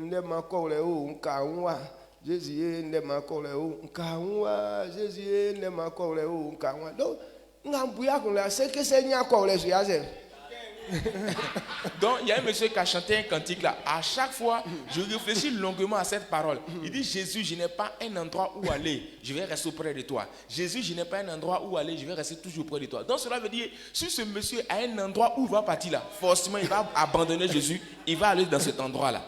ne ma ko le o nka nwa Jésus ne ma ko le o nka nwa Jésus ne ma ko le o nka nwa donc ngambuya ko la c'est que c'est nya ko le so ya se Donc, il y a un monsieur qui a chanté un cantique là. À chaque fois, je réfléchis longuement à cette parole. Il dit, Jésus, je n'ai pas un endroit où aller, je vais rester auprès de toi. Jésus, je n'ai pas un endroit où aller, je vais rester toujours auprès de toi. Donc, cela veut dire, si ce monsieur a un endroit où il va partir là, forcément, il va abandonner Jésus, il va aller dans cet endroit-là.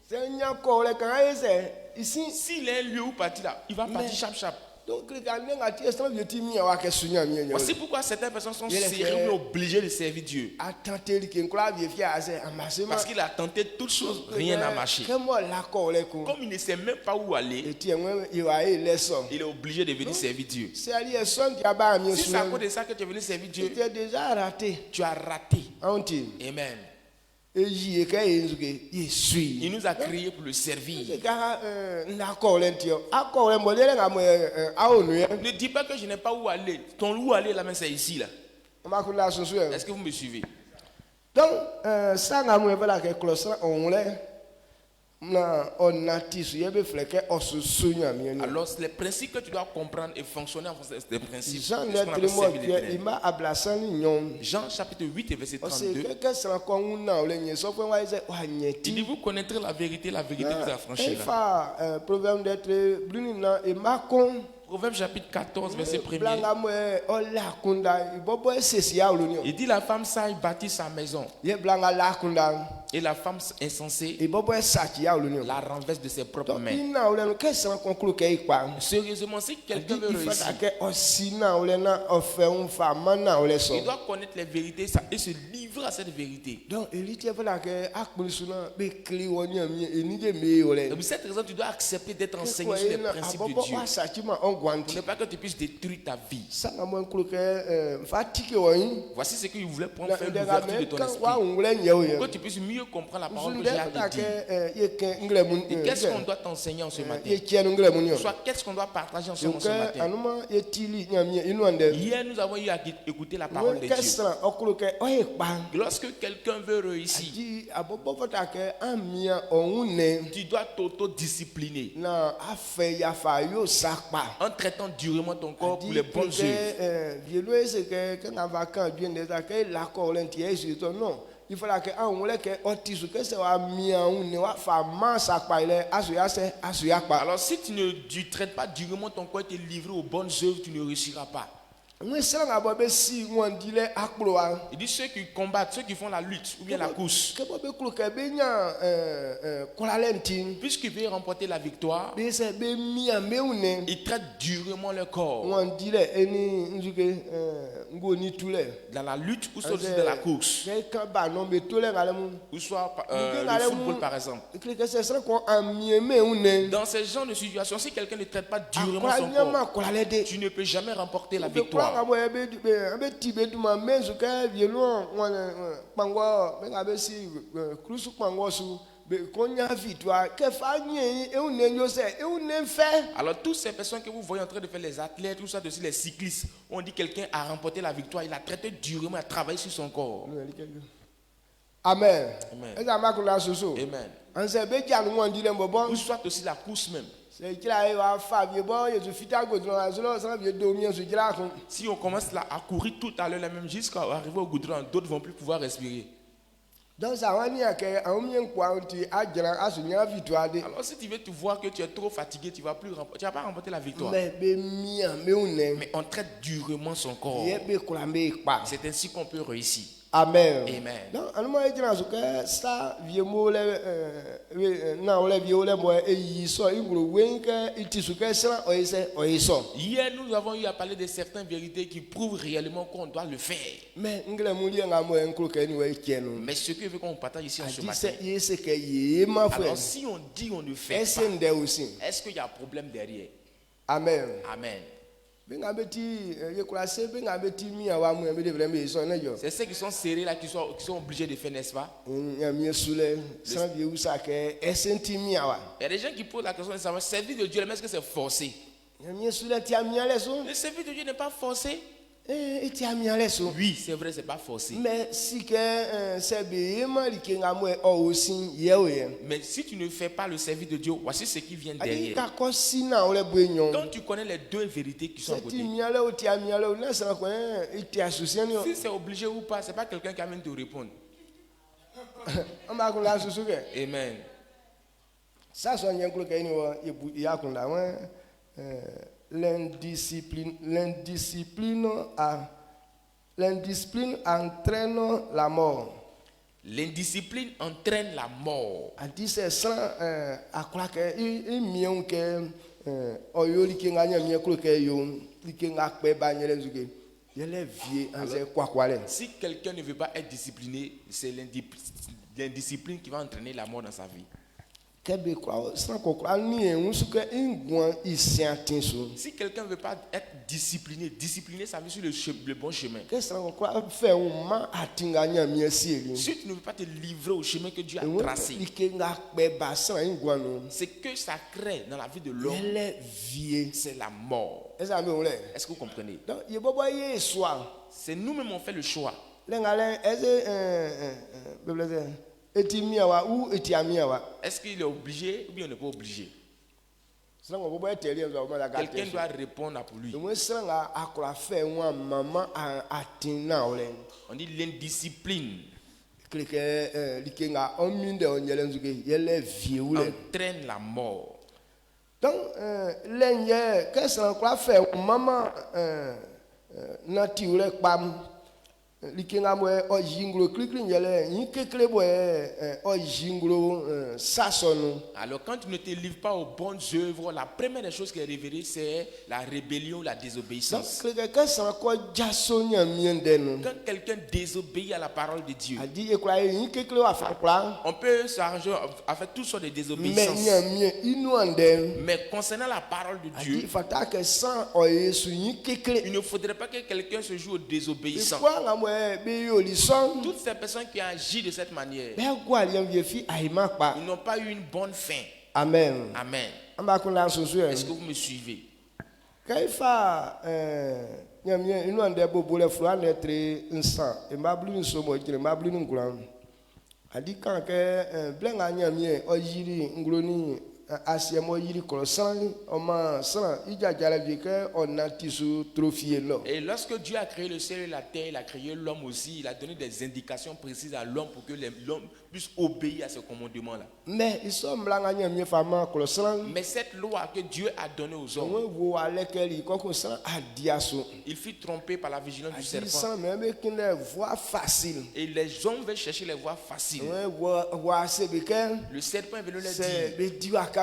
c'est nya ko le kan ese ici S'il a un lieu où partir là, il va partir chap. donc le kan nga ti estan bi ti mi wa ke sunya mi nya Voici pourquoi certaines personnes sont Il est sérieusement obligées de servir Dieu. attenter ke nkula bi fi ase amasema Parce qu'il a tenté toutes choses, rien n'a marché. que moi la ko le kun Comme il ne sait même pas où aller, et ti enwe il va e leçon il est obligé de venir servir Dieu. c'est ali son qui a ba mi Si c'est à su cause de ça que tu es venu servir Dieu, tu es déjà raté tu as raté. anti Amen. et yi ke yenzuke Il yesui nous a créés pour le servir. c'est ka na ko le ntio akọ le mo le nga mo a onu ye Ne dis pas que je n'ai pas où aller. Ton où aller là, mais c'est ici là. ma ko la susu e Est-ce que vous me suivez? donc ça nga mo e la ke closer on le na on atis ye be fleke osusu nya mi ni Alors, les principes que tu dois comprendre et fonctionner en fonction des principes. Jean c'est ce qu'on le appelle trimo servir que l'Éternel. ima ablasani nyom Jean chapitre 8 et verset o se 32. ke sra ko una o le nye so fe wa ze wa Il nyeti dit, vous connaîtrez la vérité vous affranchira. Fa proverbe d'être bluni na e ma kon Proverbe chapitre 14, verset 1er. blanga mo o la kunda bobo sesi ya lo ni Il dit, la femme sage bâtit sa maison ye blanga la kunda et la femme insensée e bobo sachi ya lo ni la renverse de ses propres donc mains. ina o le no ke sra kon klu ke ipa Sérieusement, si quelqu'un veut il faut réussir, que osina o le na o fe un femme na o le so il doit connaître les vérités et se livrer à cette vérité. donc elite faut la que akpuni suna be kli wonya mi eni de me o Et le pour cette raison, tu dois accepter d'être enseigné sur les principes de Dieu. wa sachi ma on Pour gwanti ne pas que tu puisses détruire ta vie. sanga mo klu ke fatike woyin Voici ce qu'il voulait prendre na faire de l'ouverture de ton wa esprit. ngule nye o ye Pour que tu puisses mieux comprendre la parole que Zunde j'ai à ta te dire. ke ye ke ngule mun Et qu'est-ce qu'on doit t'enseigner en ce matin? ye tienu ngule mun yo Soit qu'est-ce qu'on doit partager ensemble donc ce matin? anuma ye tili nyami inu ande Hier, nous avons eu à écouter la parole de ke Dieu. sra okulu ke o ye pa Lorsque quelqu'un veut réussir, di abobo fota ke amia onune tu dois t'auto-discipliner na afe ya fa yo sakpa en traitant durement ton corps pour les bonnes œuvres. vielo ese que na vacan bien des que la corrente est sur non il faut que on le que otisu que c'est wa mia on ne wa fa ma sakpa ile asu ya pa Alors si tu ne traites pas durement ton corps et te livrer aux bonnes œuvres, tu ne réussiras pas. we sera nga bobe si won dile akpro wa Il dit ceux qui combattent, ceux qui font la lutte ou bien la course, que bobe kulu ke be nya kolalenti puisqu'ils veulent remporter la victoire, be se be mia meune ils traitent durement leur corps won dile eni nzuke ngoni tule dans la lutte ou soit dans la course, ke ka ba no be tole ngale mu ou soit le football par exemple. que c'est ça qu'on a mieux meune Dans ce genre de situation, si quelqu'un ne traite pas durement son akwanyama corps, kolalede tu ne peux jamais remporter la victoire victoire. ngabo ebe tibe duma mezu ka vielo wana pangwa benga be si cruise pangwa su qu'on y a vu toi que famille et on est et on est fait. Alors, toutes ces personnes que vous voyez en train de faire les athlètes, tout ça, aussi les cyclistes, on dit quelqu'un a remporté la victoire, il a traité durement, il a travaillé sur son corps. Amen. Amen. Et ça m'a qu'on a sous. Amen. On s'est bien qu'il y a nous on dit le bon. Ou soit aussi la course même. C'est qu'il a eu à Fabio bon, il se fit à goudron, ça vient dormir sur là. Si on commence là à courir tout à l'heure, la même jusqu'à arriver au goudron, d'autres vont plus pouvoir respirer. Donc ça va dire qu'un mien quoi on dit à grand à se une victoire. Alors si tu veux te voir que tu es trop fatigué, tu vas pas remporter la victoire. Mais on est. Mais on traite durement son corps. C'est ainsi qu'on peut réussir. Amen. Amen. Donc, on dit que ça, vieux mot, non, les vieux, les mots, et ils sont, ils vont que ils disent que ça, ils sont. Hier, nous avons eu à parler de certaines vérités qui prouvent réellement qu'on doit le faire. Mais ce que je veux qu'on partage ici en ce matin. Alors, si on dit on ne fait pas, est-ce qu'il y a un problème derrière? Amen. Amen. C'est ceux qui sont serrés là qui sont obligés de faire, n'est-ce pas? Il y a des gens qui posent la question de savoir, servir de Dieu, mais est-ce que c'est forcé? Le service de Dieu n'est pas forcé. Oui, c'est vrai, c'est pas forcé. Mais si tu ne fais pas le service de Dieu, voici ce qui vient derrière. Quand tu connais les deux vérités qui sont à côté, si c'est obligé ou pas, c'est pas quelqu'un qui vient te répondre. Amen. Ça, l'indiscipline entraîne la mort. L'indiscipline entraîne la mort. A dit c'est ça à croire que il mieux que oyoli qui gagne mieux que yo qui nga pe ba nyele zuke. Il est vieux en c'est quoi. Si quelqu'un ne veut pas être discipliné, c'est l'indiscipline qui va entraîner la mort dans sa vie. Si quelqu'un ne veut pas être discipliné ça veut sur le bon chemin. Si tu ne veux pas te livrer au chemin que Dieu a tracé, c'est que ça crée dans la vie de l'homme, c'est la mort. Est-ce que vous comprenez? C'est nous-mêmes on fait le choix. Est-ce qu'il est obligé ou bien on n'est pas obligé? Quelqu'un doit répondre pour lui. On dit l'indiscipline entraîne la mort. Donc, qu'est-ce qu'on fait maman naturel alors quand tu ne te livres pas aux bonnes œuvres, la première des choses qui est révélée, c'est la rébellion, la désobéissance. Quand quelqu'un désobéit à la parole de Dieu, on peut s'arranger à faire toutes sortes de désobéissances. Mais concernant la parole de Dieu, il ne faudrait pas que quelqu'un se joue aux désobéissants. Toutes ces personnes qui agissent de cette manière, ils n'ont pas eu une bonne fin. Amen. Amen. Est-ce que vous me suivez? Et lorsque Dieu a créé le ciel et la terre, il a créé l'homme aussi, il a donné des indications précises à l'homme pour que l'homme puisse obéir à ce commandement-là. Mais cette loi que Dieu a donnée aux hommes, il fut trompé par la vigilance du serpent. Et les hommes veulent chercher les voies faciles. Le serpent est venu leur dire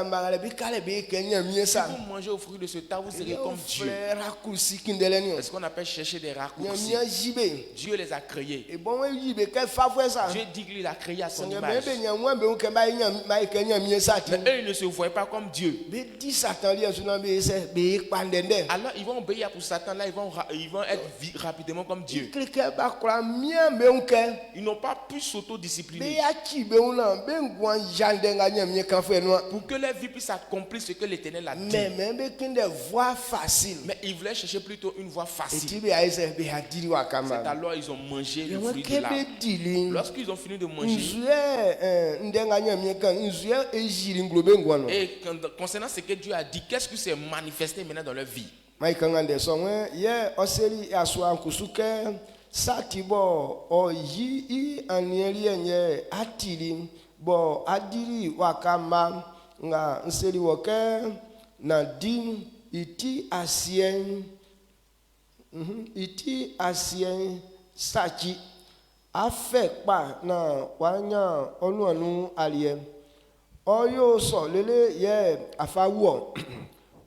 kamba le bi kale bi kenya Si miesa vous mangez au fruit de ce tas, vous serez Yo comme Dieu. frère raccourci kindeleni C'est ce qu'on appelle chercher des raccourcis. nyamia jibe Dieu les a créés. e bon we jibe ke favwe ça Dieu dit qu'il a créé à son sanga image. be nyamwa be ke ba nyam ba kenya miesa ti Mais eux, ils ne se voient pas comme Dieu. be di satan li suna be se be pandende Alors, ils vont obéir pour Satan. Là, ils vont être rapidement comme Dieu. klike ba kra mia be unke Ils n'ont pas pu be s'autodiscipliner. ya chi be una be ngwan jande nga nyamia kan fe no Pour que leur vie puisse accomplir ce que l'Éternel a dit. mais be kinde voie facile Mais ils voulaient chercher plutôt une voie et facile. ti be aise be hadiri wa C'est kama alors ils ont mangé le Yo fruit de ke l'arbre. be dili Lorsqu'ils ont fini de manger, nzue ndenga nyamia kan nzue ejiri nglobe ngwano et concernant ce que Dieu a dit, qu'est-ce qui s'est manifesté maintenant dans leur vie? maikanga nde sɔŋɛ yɛ ɔsɛli asua nkusukɛ sati bɔ ɔyi i aniɛli ɛnyɛ atili bɔ adiri wakama nga nsɛli wɔkɛ na di iti asiɛ iti asiɛ sati afɛ kpa na wanya ɔnuɔnu aliɛ ɔyɔ sɔ lele yɛ afawuɔ.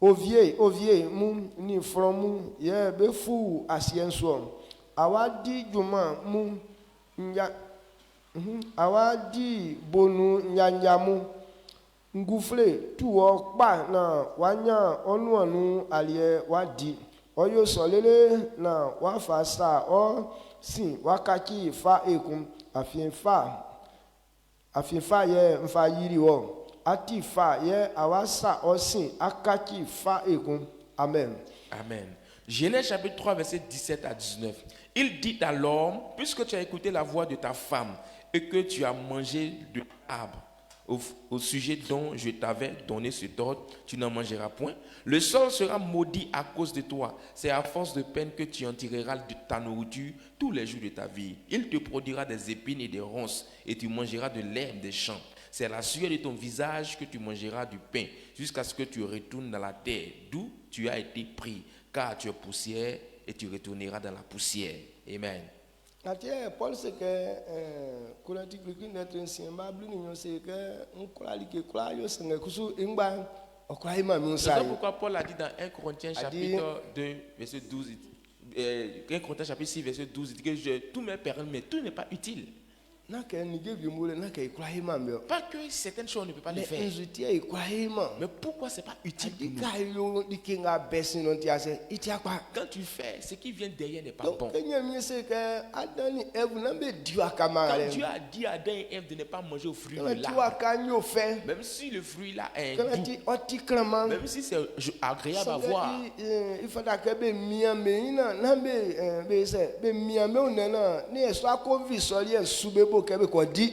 Ovie mu ni from mu ye be fu asienso awadi juma mu nya awadi bonu nyanya mu ngufle tuwo pa na wanya onu alie wadi oyo solele na wafa sa o sin wakaki fa ekun afinfa ye mfa yiri wo ati fa ye awasa osin akaki fa ekun amen. Amen. Genèse chapitre 3, verset 17 à 19. Il dit à l'homme, puisque tu as écouté la voix de ta femme et que tu as mangé de l'arbre au sujet dont je t'avais donné cet ordre, tu n'en mangeras point. Le sol sera maudit à cause de toi. C'est à force de peine que tu en tireras de ta nourriture tous les jours de ta vie. Il te produira des épines et des ronces et tu mangeras de l'herbe des champs. C'est à la sueur de ton visage que tu mangeras du pain jusqu'à ce que tu retournes dans la terre d'où tu as été pris, car tu es poussière et tu retourneras dans la poussière. Amen. Paul sait que quand tu cliques d'être un symbole, nous sait que on croit que croit yo c'est que sous ingba on croit imam C'est pourquoi Paul a dit dans 1 Corinthiens chapitre 2 verset 12 1 Corinthiens chapitre 6 verset 12 il dit que tout me permet mais tout n'est pas utile. Pas que certaines choses on ne peut pas les faire. Mais pourquoi c'est pas utile pour nous? Quand tu fais, ce qui vient derrière n'est pas bon. Quand Dieu a dit à Adam et Ève de ne pas manger au fruit de l'arbre, même si le fruit là est doux, même si c'est agréable à voir, mais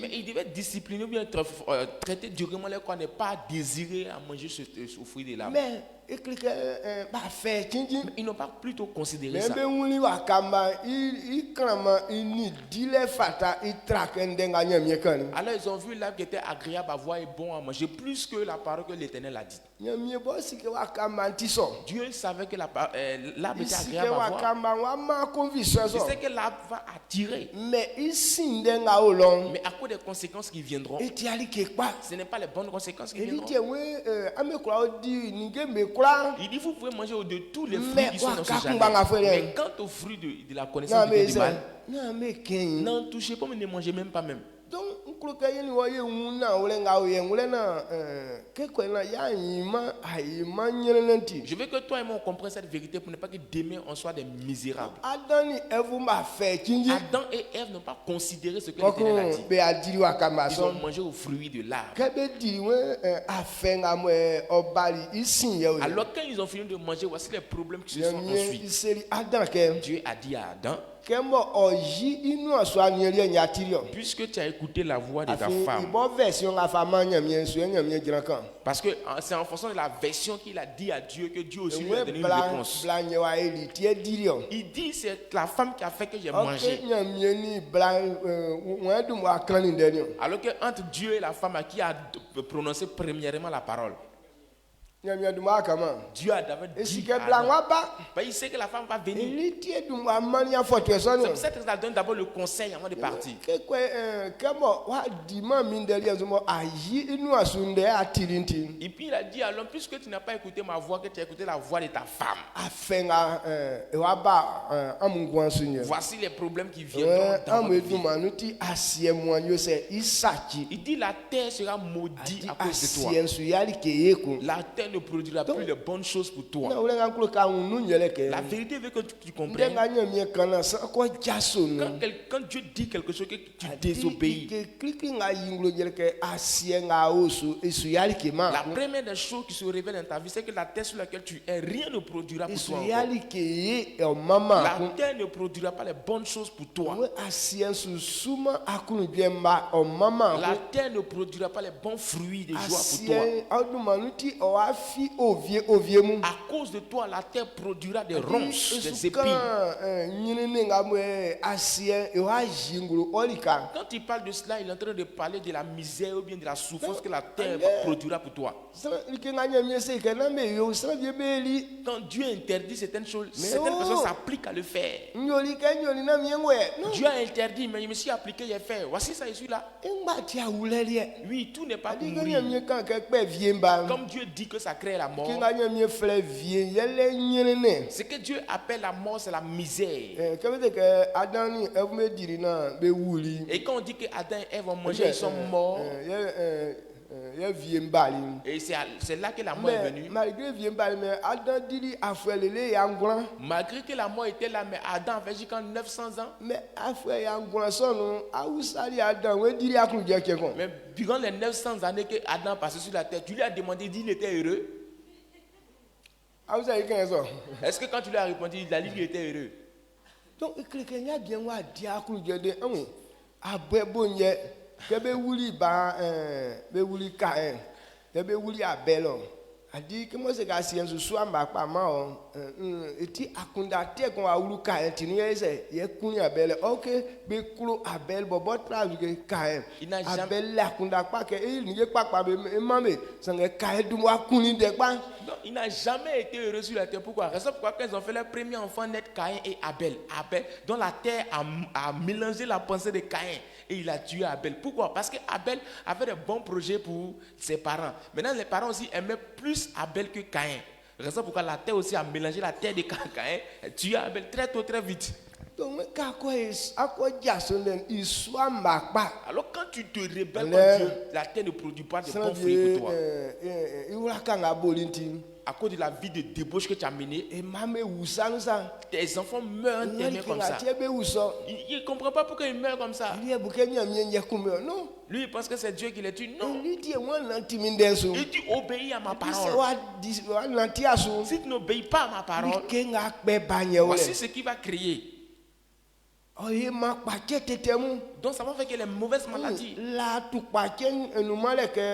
il devait discipliner ou bien traiter durement les quoi ne pas désirer à manger ce fruit de l'arbre. Mais ils n'ont pas plutôt considéré ça. Alors ils ont vu l'arbre qui était agréable à voir et bon à manger plus que la parole que l'Éternel a dit. Dieu savait que l'arbre était agréable à voir. Il sait que l'arbre va attirer. Mais à cause des conséquences qui viendront, ce n'est pas les bonnes conséquences qui viendront. Il dit vous pouvez manger de tous les fruits qui sont dans ce jardin. Mais quant au fruit de la connaissance du bien et du mal, n'en touchez pas, mais ne mangez même pas même. Je veux que toi et moi on comprenne cette vérité pour ne pas que demain on soit des misérables. Adam et Ève n'ont pas considéré ce que l'Éternel a dit. Ils ont mangé au fruit de l'arbre. Alors quand ils ont fini de manger, voici les problèmes qui se sont ensuite. Dieu a dit à Adam, puisque tu as écouté la voix de ta femme, parce que c'est en fonction de la version qu'il a dit à Dieu que Dieu aussi lui a donné une réponse. Il dit c'est la femme qui a fait que j'ai mangé. Alors que entre Dieu et la femme, à qui a prononcé premièrement la parole? nyamia duma kama Dieu a d'abord dit esike à bla Adam. ngaba Ben, il sait que la femme va venir. elitie duma mania forte so C'est no pour ça qu'il donne d'abord le conseil avant de partir. kemo wa di ma mindeli azumo ayi inu asunde atirinti Et puis il a dit à l'homme, puisque tu n'as pas écouté ma voix, que tu as écouté la voix de ta femme. afenga wa ba amungwan sunye Voici les problèmes qui viendront dans amu votre vie. edumanuti asie moanyo se isachi Il dit la terre sera maudite à cause de toi. asien su yali keyeko La terre ne produira plus de bonnes choses pour na toi. ulenga nkulo ka unu nyeleke La vérité veut que tu comprennes. ndenga nyamie kana sa ko jasono Quand Dieu dit quelque chose que tu désobéis, kliki nga yinglo nyeleke asie nga osu esu yali kema la première des choses qui se révèle dans ta vie, c'est que la terre sur laquelle tu es, rien ne produira pour esu toi. encore. yali keye o mama La terre ne produira pas les bonnes choses pour toi. we asien su suma akunu biemba o mama La terre ne produira pas les bons fruits de joie pour toi. asien adumanuti o afi ovie mu À cause de toi, la terre produira des ronces, des épines. nyinini nga mwe asien e wa jinglo olika Quand il parle de cela, il est en train de parler de la misère ou bien de la souffrance que la terre produira pour toi. sala like nga nyamie se ke na me yo sala bie beli Quand Dieu interdit certaines choses, Mais certaines oh. personnes s'appliquent à le faire. nyoli ke nyoli na miengwe no Dieu a interdit, mais je me suis appliqué, j'ai fait. Voici ça, je suis là. ngba ti awulelie Oui, tout n'est pas pour adi ke mourir. nyamie kan ke pe viemba Comme Dieu dit que ça crée la mort, ke nga nyamie fle vie yele nyinini ce que Dieu appelle la mort, c'est la misère. ke be ke adani evume diri na be wuli Et quand on dit que Adam et Ève ont mangé, ils sont morts. ye viemba li Et c'est là que la mort est mais venue. malgré viemba li mais adan diri afwelele ya ngran Malgré que la mort était là, mais Adam avait jusqu'à 900 ans. mais afwe ya ngran sonu awusali adan we diri akunu je ke kon Mais durant les 900 années que Adam passait sur la terre, tu lui as demandé s'il était heureux. awusali ken so Est-ce que quand tu lui as répondu, il a dit qu'il était heureux? donc ikreke nya bien wa di akunu je de abwe bonye ke be wuli ba be wuli ka ke be wuli abelo adi ke mo se ka sien su amba pa ma o eti akunda te kon awulu ka tinu ye se ye kun abele okay be kuro abel bobo tra ke ka Il n'a jamais- abel la kunda pa ke e ni ye pa be mame sange ka du wa kuni de pa Non, il n'a jamais été heureux sur la terre. Pourquoi? Raison pourquoi quand ils ont fait leur premier enfant naître, Caïn et Abel. Abel, dont la terre a mélangé la pensée de Caïn et il a tué Abel. Pourquoi? Parce que Abel avait de bons projets pour ses parents. Maintenant, les parents aussi aimaient plus Abel que Caïn. Raison pourquoi la terre aussi a mélangé la terre de Caïn et tué Abel très tôt, très vite. donc ka ko akwa jason den isu amba pa Alors quand tu te rebelles Le- contre Dieu, la terre ne produit pas de bons fruits pour toi. iwura ka nga bolinti À cause de la vie de débauche que tu as menée, e mame wusanu sa tes enfants meurent enterrés comme ça. tie be wuso Il ne comprend pas pourquoi il meurt comme ça. ili ebuke nyamie nye kume no Lui, il pense que c'est Dieu qui les tue. Non. ili die mo nanti mi ndensu Il dit obéis à ma se parole. wa nanti asu Si tu n'obéis pas à ma parole, ke nga pe banye wole voici ce qui va créer. oye ma pa ke tetemu Donc ça va faire que les mauvaises maladies, la tu pa ke enumale ke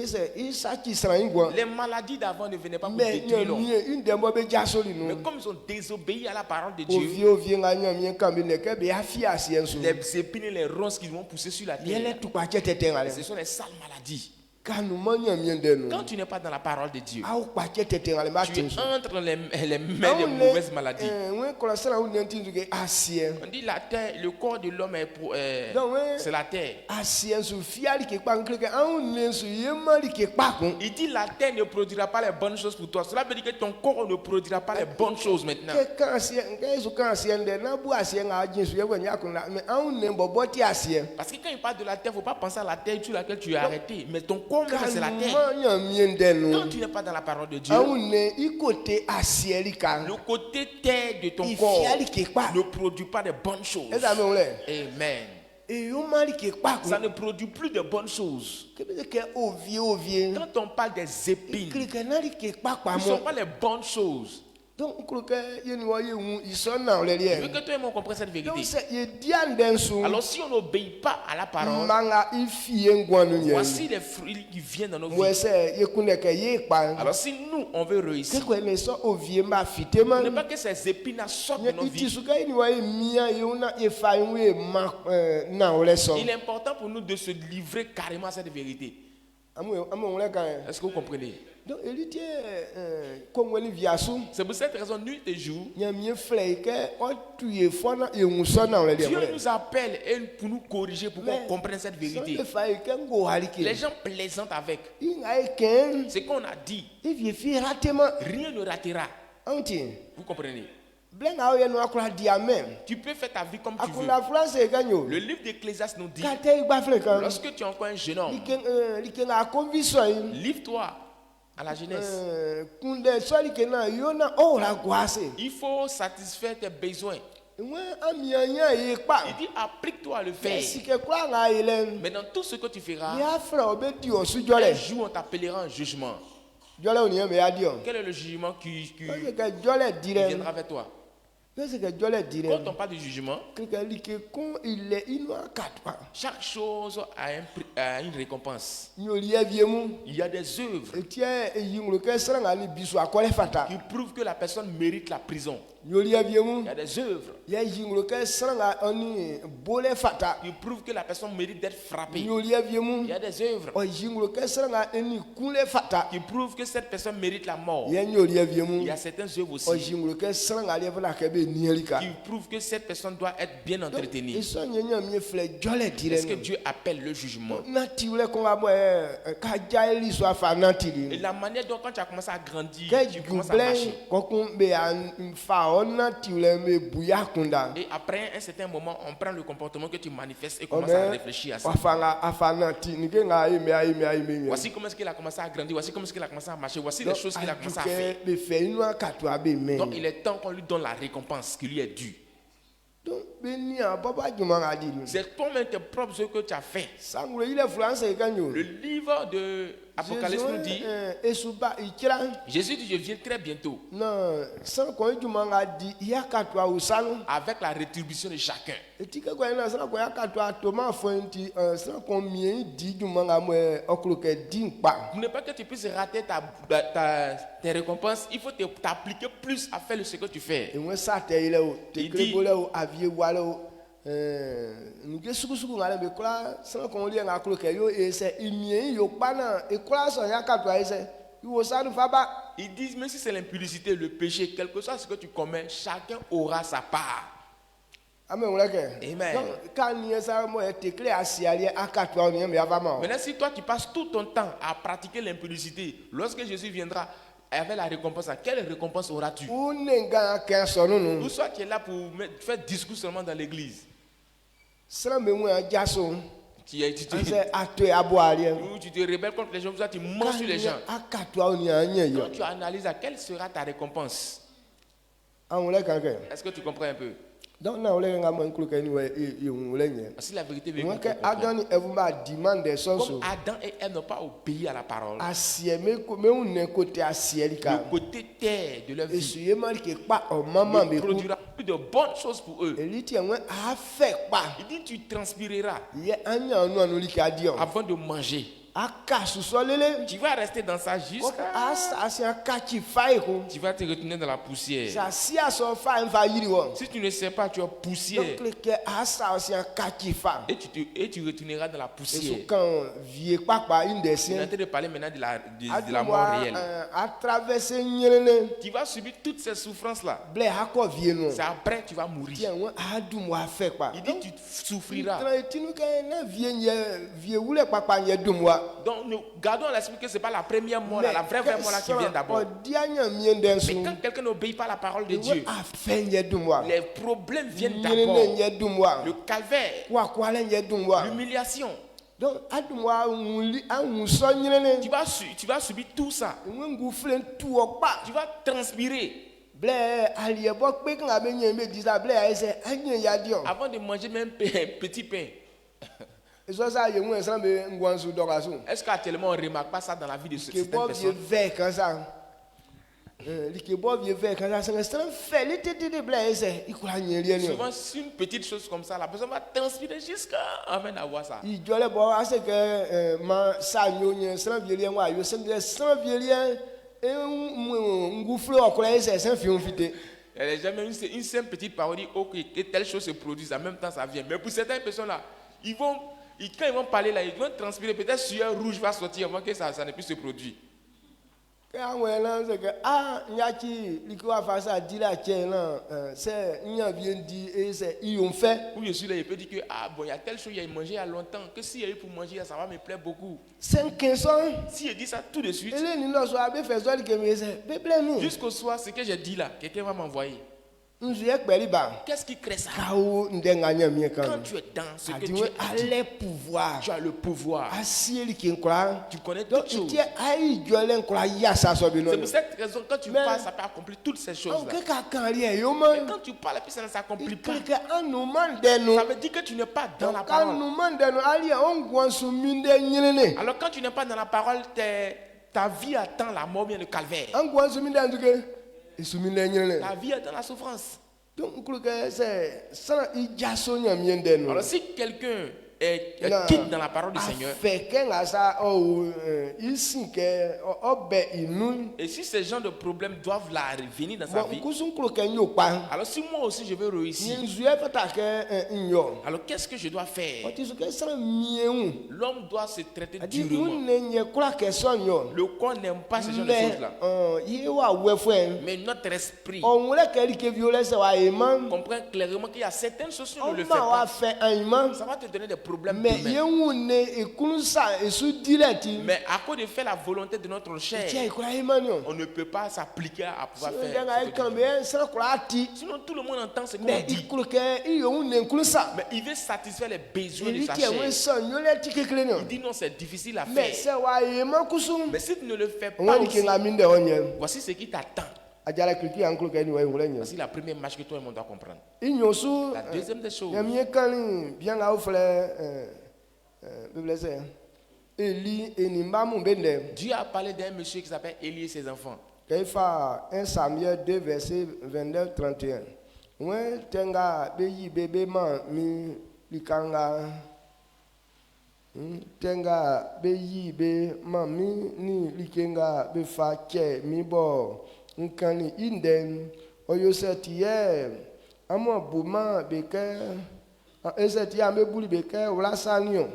ise isa ki sran ngwa les maladies d'avant ne venaient pas pour mais détruire l'homme. nyamie indembo be jasoli Mais no comme ils ont désobéi à la parole de Dieu, ovie nga nyamie kambi ne ke be afi asiensu les épines et les ronces qui vont pousser sur la yele terre, tu pa ke tetengale ce sont les sales maladies. kanu mo nyamie ndenu Quand tu n'es pas dans la parole de Dieu, au pa ke tetengale ma tu tinsu entres dans les mains des mauvaises maladies. we kola sala u nenti ke asien On dit la terre, le corps de l'homme est pour, Donc, ouais. c'est la terre. asien su fiali ke pa nkle ke au nensu yemali ke pa kun Il dit la terre ne produira pas les bonnes choses pour toi. Cela veut dire que ton corps ne produira pas les bonnes choses maintenant. ke kan asien ke su kan asien de na bu asien nga jinsu ye wenya kun na mais au nen bobo ti asien Parce que quand il parle de la terre, il ne faut pas penser à la terre sur laquelle tu es arrêté. Mais ton corps même, c'est la kanu terre. mo nyamie ndenu Quand tu n'es pas dans la parole de Dieu, au ne ikote asien li kan le côté terre de ton corps ifiali ke pa ne produit pas de bonnes choses. eza me ole Amen. e yo mali ke pa Ça kun ne produit plus de bonnes choses. ke be ke ovie Quand on parle des épines, kle ke na li ke pa ce ne sont mo pas les bonnes choses. donc kle ke yeni wa ye wu isona ole Je veux lie que toi et moi on comprenne cette donc vérité. c'est ye dia ndensu Alors si on n'obéit pas à la parole, manga ifie ngwanu nye voici les fruits qui viennent dans nos vies. mwese ye kune ke ye pa Alors si nous, on veut réussir, ke ne so ovie mba fitema ne pas que ces épines sortent de nos iti vies. suka ni wa ye mia ye una ye fa ye ma na ole so Il est important pour nous de se livrer carrément à cette vérité. amu ole kan Est-ce que vous comprenez? Donc il dit comme on vit à sous. C'est pour cette raison, nuit et jour, Il y a mieux fleur que on tue fond et on sonne dans les Dieu nous appelle et pour nous corriger, pour qu'on comprenne cette vérité. Les gens plaisantent avec. Ce qu'on a dit, rien ne ratera. Vous comprenez? Tu peux faire ta vie comme tu veux. Le livre d'Ecclésiaste nous dit, lorsque tu es encore un jeune homme, livre-toi à la jeunesse. Il faut satisfaire tes besoins. Il dit, applique-toi à le faire. Mais dans tout ce que tu feras, un jour on t'appellera en jugement. Quel est le jugement qui viendra vers toi? Quand on parle de jugement, chaque chose a une récompense. Il y a des œuvres qui prouvent que la personne mérite la prison. Il y a des œuvres qui prouvent que la personne mérite d'être frappée. Il y a des œuvres qui prouvent que cette personne mérite la mort. Il y a certaines œuvres aussi qui prouvent que cette personne doit être bien entretenue. Est-ce que Dieu appelle le jugement? Et la manière dont quand tu as commencé à grandir, tu commences à marcher. Et après un certain moment, on prend le comportement que tu manifestes et commence à réfléchir à ça. Voici comment est-ce qu'il a commencé à grandir, voici comment est-ce qu'il a commencé à marcher, voici les choses qu'il a commencé à faire. Donc il est temps qu'on lui donne la récompense qui lui est due. C'est toi-même tes propres œuvres que tu as fait. Le livre de Apocalypse nous dit, Jésus dit, je viens très bientôt avec la rétribution de chacun. Pour ne pas que tu puisses rater tes récompenses, il faut t'appliquer plus à faire ce que tu fais. Il dit, ils disent, même si c'est l'impudicité, le péché, quel que soit ce que tu commets, chacun aura sa part. Amen. Maintenant, si toi tu passes tout ton temps à pratiquer l'impudicité, lorsque Jésus viendra avec la récompense, quelle récompense auras-tu? Ou soit tu es là pour faire discours seulement dans l'église. Tu te rebelles contre les gens, tu mens sur les gens. Quand tu analyses, quelle sera ta récompense? Est-ce que tu comprends un peu? Si la vérité veut comme Adam et Ève n'ont pas obéi à la parole, le côté terre de leur vie ne produira plus de bonnes choses pour eux. Il dit, tu transpireras avant de manger. Tu vas rester dans ça jusqu'à... Tu vas te retourner dans la poussière. Si tu ne sais pas, tu es poussière. Et tu retourneras dans la poussière. On est en train de parler maintenant de la mort réelle. Tu vas subir toutes ces souffrances-là. C'est après tu vas mourir. Il dit tu souffriras. Donc nous gardons à l'esprit que ce n'est pas la première mort, la vraie mort là qui vient d'abord. Mais quand quelqu'un n'obéit pas à la parole de Dieu, les problèmes viennent d'abord. Le calvaire, l'humiliation. Tu vas subir tout ça. Tu vas transpirer. Avant de manger même un petit pain. Est-ce qu'actuellement on ne remarque pas ça dans la vie de certaines personnes? Souvent, c'est une petite chose comme ça, la personne va transpirer jusqu'à avant d'avoir ça. Il y a jamais une simple petite parole dit ok, que telle chose se produise, en même temps ça vient. Mais pour certaines personnes là, quand ils vont parler là, ils vont transpirer, peut-être sueur rouge va sortir avant que ça ne puisse se produire. Quand on est que ah nyaki l'ikoa face à dire à quel c'est il a bien dit et c'est ils ont fait. Ou je suis là, il peut dire que ah bon, il y a telle chose, il y a mangé il y a longtemps, que s'il y a eu pour manger, ça va me plaire beaucoup. 5-15 ans. Si je dis ça tout de suite, Et là, nous sommes à faire ça que me c'est peuple nous. jusqu'au soir, ce que j'ai dit là, quelqu'un va m'envoyer. Nous y est beliba. Qu'est-ce qui crée ça? Kao ndenganya mie Quand kan. tu es dans ce que Adi tu we as dit, ale pouvoir. tu as le pouvoir. Asieli ki nkra. Tu connais Donc toutes choses. il aïe jole nkra ya sa so bi no. C'est pour cette raison, quand tu Mais- parles, ça peut accomplir toutes ces On choses-là. que ka kan ri yo Mais man. quand tu parles, et puis ça ne s'accomplit pas. Que an nous man de nous. Ça veut dire que tu n'es pas dans la Quand parole. nous man de nous ali on gwan su minde nyene. Alors quand tu n'es pas dans la parole, ta vie attend la mort, bien le calvaire. On gwan su minde nduke. Et su minde nyene. Ta vie attend la souffrance. Donc que c'est ça il jaso nyamie de nous. Alors si quelqu'un Non. quitte dans la parole du Seigneur, Fait que ça ici que obe inu. et si ces gens de problèmes doivent la revenir dans sa Bon vie, kusun klo ke nyopa. alors si moi aussi je veux réussir, Nzue fata ke nyo. alors qu'est-ce que je dois faire? Oti su ke sra mieu. L'homme doit se traiter Adi durement. une nye kula ke so nyo. Le corps n'aime pas ce genre de Mais choses-là. ye wa wefwe. Mais notre esprit On wole ke li ke violence wa iman. comprend clairement qu'il y a certaines choses qui ne On le fait ma wa pas. fait un iman. Ça va te donner des problèmes Mais demain. ye wune ekunu sa esu dileti. Mais à cause de faire la volonté de notre chair, Tie kula iman yo. on ne peut pas s'appliquer à pouvoir Nga faire. ga ce que Dieu kan dit. be sra kula ati. Sinon, tout le monde entend ce qu'on Mais dit. ikulu ke iyo wune ekunu sa. Mais il veut satisfaire les besoins de Ili sa ke chair. we so nyo le ti kekele no. Il dit non, c'est difficile à Mais faire. c'est wa iman kusum. Mais si tu ne le fais On pas va dire aussi, que la mine de onye. voici ce qui t'attend. Ajala kriki ankulu ke ni wa ngule nyo. Voici la première marche que toi et moi doit comprendre. Inyosu La deuxième des choses, yamie kani bien ga ofle Bible c'est Eli enimba mu bende. Dieu a parlé d'un monsieur qui s'appelle Élie et ses enfants. Kaifa 1 Samuel 2 verset 29-31. Ouais tenga beyi bebe man mi likanga. Tenga beyi be man mi ni likenga be fa ke mi bo nkani inden oyo setie amo buma beke esetie ame buli beke wala sanio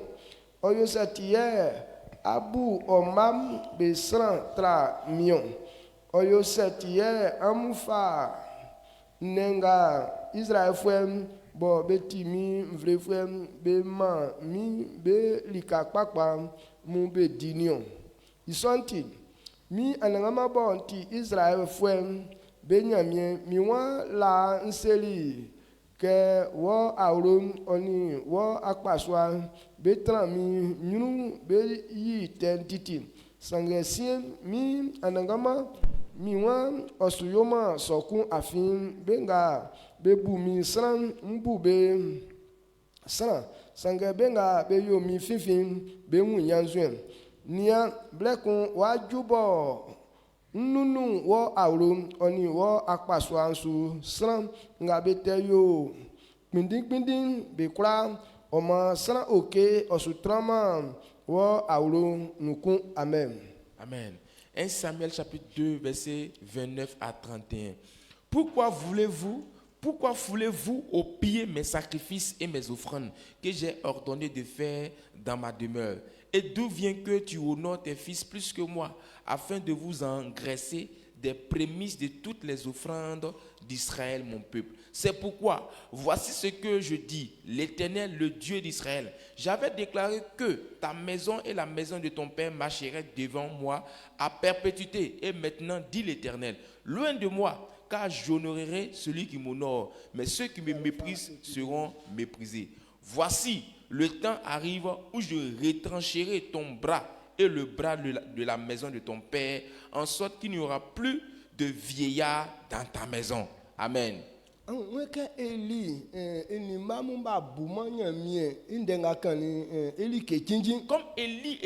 oyo setie abu omam besran tra mion oyo setie amufa nenga Israël fwem bo beti mi vre fwem be man mi be likakpakpa mu be dinion isonti mi anangama bo nti Israël fwem be nyamie mi wa la nseli ke wo auron oni wo akpaswa be tran mi nyunu be yi ten titi sangesien mi anangama mi wa osuyoma sokun afin benga be bu mi sran mbu be sran sange benga be yo mi fifin be wu yanzuen nia blekun wa jubo nunu wo awro oni wo akpaso ansu sran nga be te yo pindin be kura omo sran oke osutrama wo awro nukun amen. Amen. 1 Samuel chapitre 2, verset 29 à 31. Pourquoi voulez-vous au pied mes sacrifices et mes offrandes que j'ai ordonné de faire dans ma demeure? Et d'où vient que tu honores tes fils plus que moi, afin de vous engraisser des prémices de toutes les offrandes d'Israël, mon peuple? C'est pourquoi, voici ce que je dis, l'Éternel, le Dieu d'Israël. J'avais déclaré que ta maison et la maison de ton père marcheraient devant moi à perpétuité. Et maintenant, dit l'Éternel, loin de moi, car j'honorerai celui qui m'honore, mais ceux qui me méprisent seront méprisés. Voici, le temps arrive où je retrancherai ton bras et le bras de la maison de ton père, en sorte qu'il n'y aura plus de vieillard dans ta maison. Amen. Weke Eli enimba mu ba buma nyamie indenga kani Eli ke kinjin. Comme Élie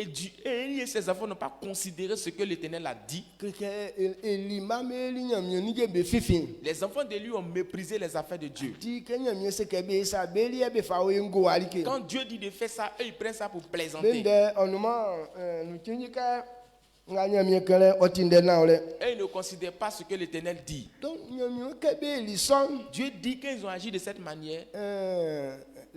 et ses enfants n'ont pas considéré ce que l'Éternel a dit, Eli mame Eli nyamie ni ke be fifin. les enfants d'Élie ont méprisé les affaires de Dieu. Di ke nyamie se ke be sa be Eli e be fa we ngo alike. Quand Dieu dit de faire ça, eux ils prennent ça pour plaisanter. Bende onuma nu kinji ka nga nyamie kele otinde na ole. Et ils ne considèrent pas ce que l'Éternel dit. Donc nyamie ke be Eli son Dieu dit qu'ils ont agi de cette manière.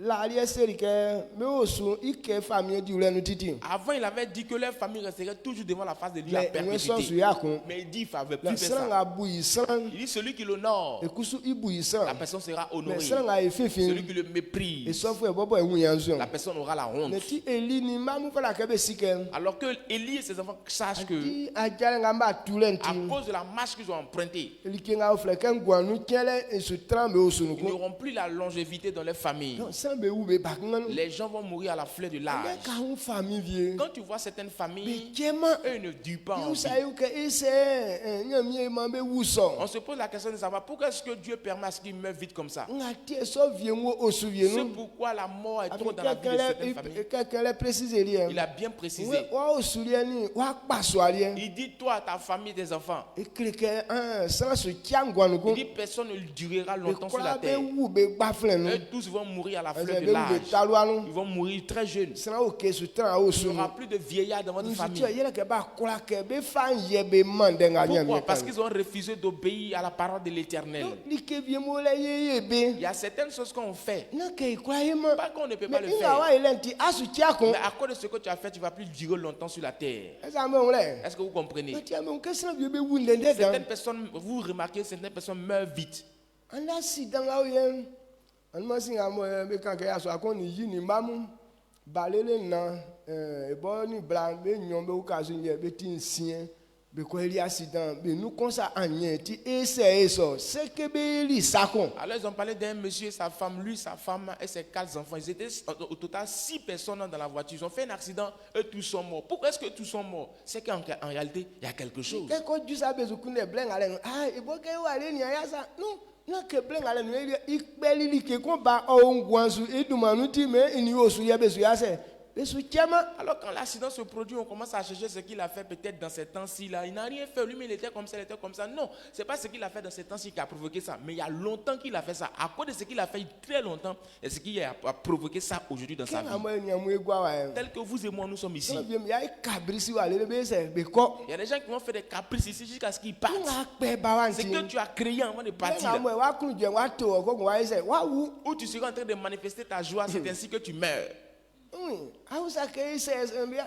la alié série que mais osu ike famille du le nutiti Avant, il avait dit que leur famille resterait toujours devant la face de Dieu à mais son perpétuité. su yakon Mais il dit qu'il ne fait plus la faire ça. sanga buyi san Il dit celui qui l'honore, ekusu ibuyi san la personne sera mais honorée. sanga Celui efefin qui le et méprise, sauf que bobo e wuyanzo la personne aura la honte. neti eli ni mamu fala kebe sike Alors que Élie et ses enfants sachent que, ti ajale ngamba tulenti à cause de la marche qu'ils ont empruntée, likenga ofleken gwanu kele e su trambe osunu ils n'auront plus la longévité dans leur famille. non sambe ube baknganu Les gens vont mourir à la fleur de l'âge. ka un famille vie Quand tu vois certaines mais familles, kema eux ne durent pas en you vie. say que ese nyamie mambe wuso On se pose la question de savoir pourquoi est-ce que Dieu permet à ce qu'ils meurent vite comme ça. ngati so viengo osu C'est vienu pourquoi la mort est trop dans la vie de certaines familles. quelqu'un l'a précisé rien Il a bien précisé. wa osu lieni wa kpaso rien Il dit toi, ta famille, tes enfants. et que un sans ce kiangwanu Il dit personne ne durera longtemps sur la be terre. wu be gbaflen Eux tous vont mourir à la fleur de be wu l'âge. be taluanu Ils vont mourir très jeunes. sans aucun su tra Il osu n'y aura plus de vieillards dans votre nous famille. tu yele ke ba kola ke be fan ye be mandenga Pourquoi? nyame Parce qu'ils ont refusé d'obéir à la parole de l'Éternel. like vie mo le ye be Il y a certaines choses qu'on fait. na ke kwahima Pas qu'on ne peut pas mais le inga wa faire. ilenti asu tiakon Mais à cause de ce que tu as fait, tu ne vas plus durer longtemps sur la terre. esa me onle Est-ce que vous comprenez? ti ame ke sana vie be wunde de Certaines personnes, vous remarquez, certaines personnes meurent vite. anda si danga oyen an ma singa mo be kan ke aso akon ni yi ni mamu balele na e bo ni bla be nyon be ukazu nye be tin sien be ko ri accident be nu konsa anye ti eso c'est que be ri sakon Alors ils ont parlé d'un monsieur, sa femme, lui, sa femme et ses 4 enfants. Ils étaient au total 6 personnes dans la voiture. Ils ont fait un accident, eux tous sont morts. Pourquoi est-ce que tous sont morts? C'est qu'en réalité, il y a quelque chose. ke ko ju sa be zu kunde blen ale ah e bo ke wa le ni aya sa no na ke blen ale no e ikpeli like ko ba o ngwansu edumanu ti me ini osu ya be su ya se be su chema Alors quand l'accident se produit, on commence à chercher ce qu'il a fait peut-être dans ces temps-ci là. Il n'a rien fait, lui, mais il était comme ça, il était comme ça. Non, c'est pas ce qu'il a fait dans ces temps-ci qui a provoqué ça. Mais il y a longtemps qu'il a fait ça. À cause de ce qu'il a fait très longtemps, et ce qui a provoqué ça aujourd'hui dans sa ke vie. amo ni amu egwa wa e Tel que vous et moi, nous sommes ici. so bien ya kabrisi wa le be se be ko Il y a des gens qui vont faire des caprices ici jusqu'à ce qu'ils partent. nga pe ba wa Ce nti que tu as créé avant de partir, nga mo wa kunu je wa to ko wa ise wa wu où tu seras en train de manifester ta joie, c'est ainsi que tu meurs. hausa ke ise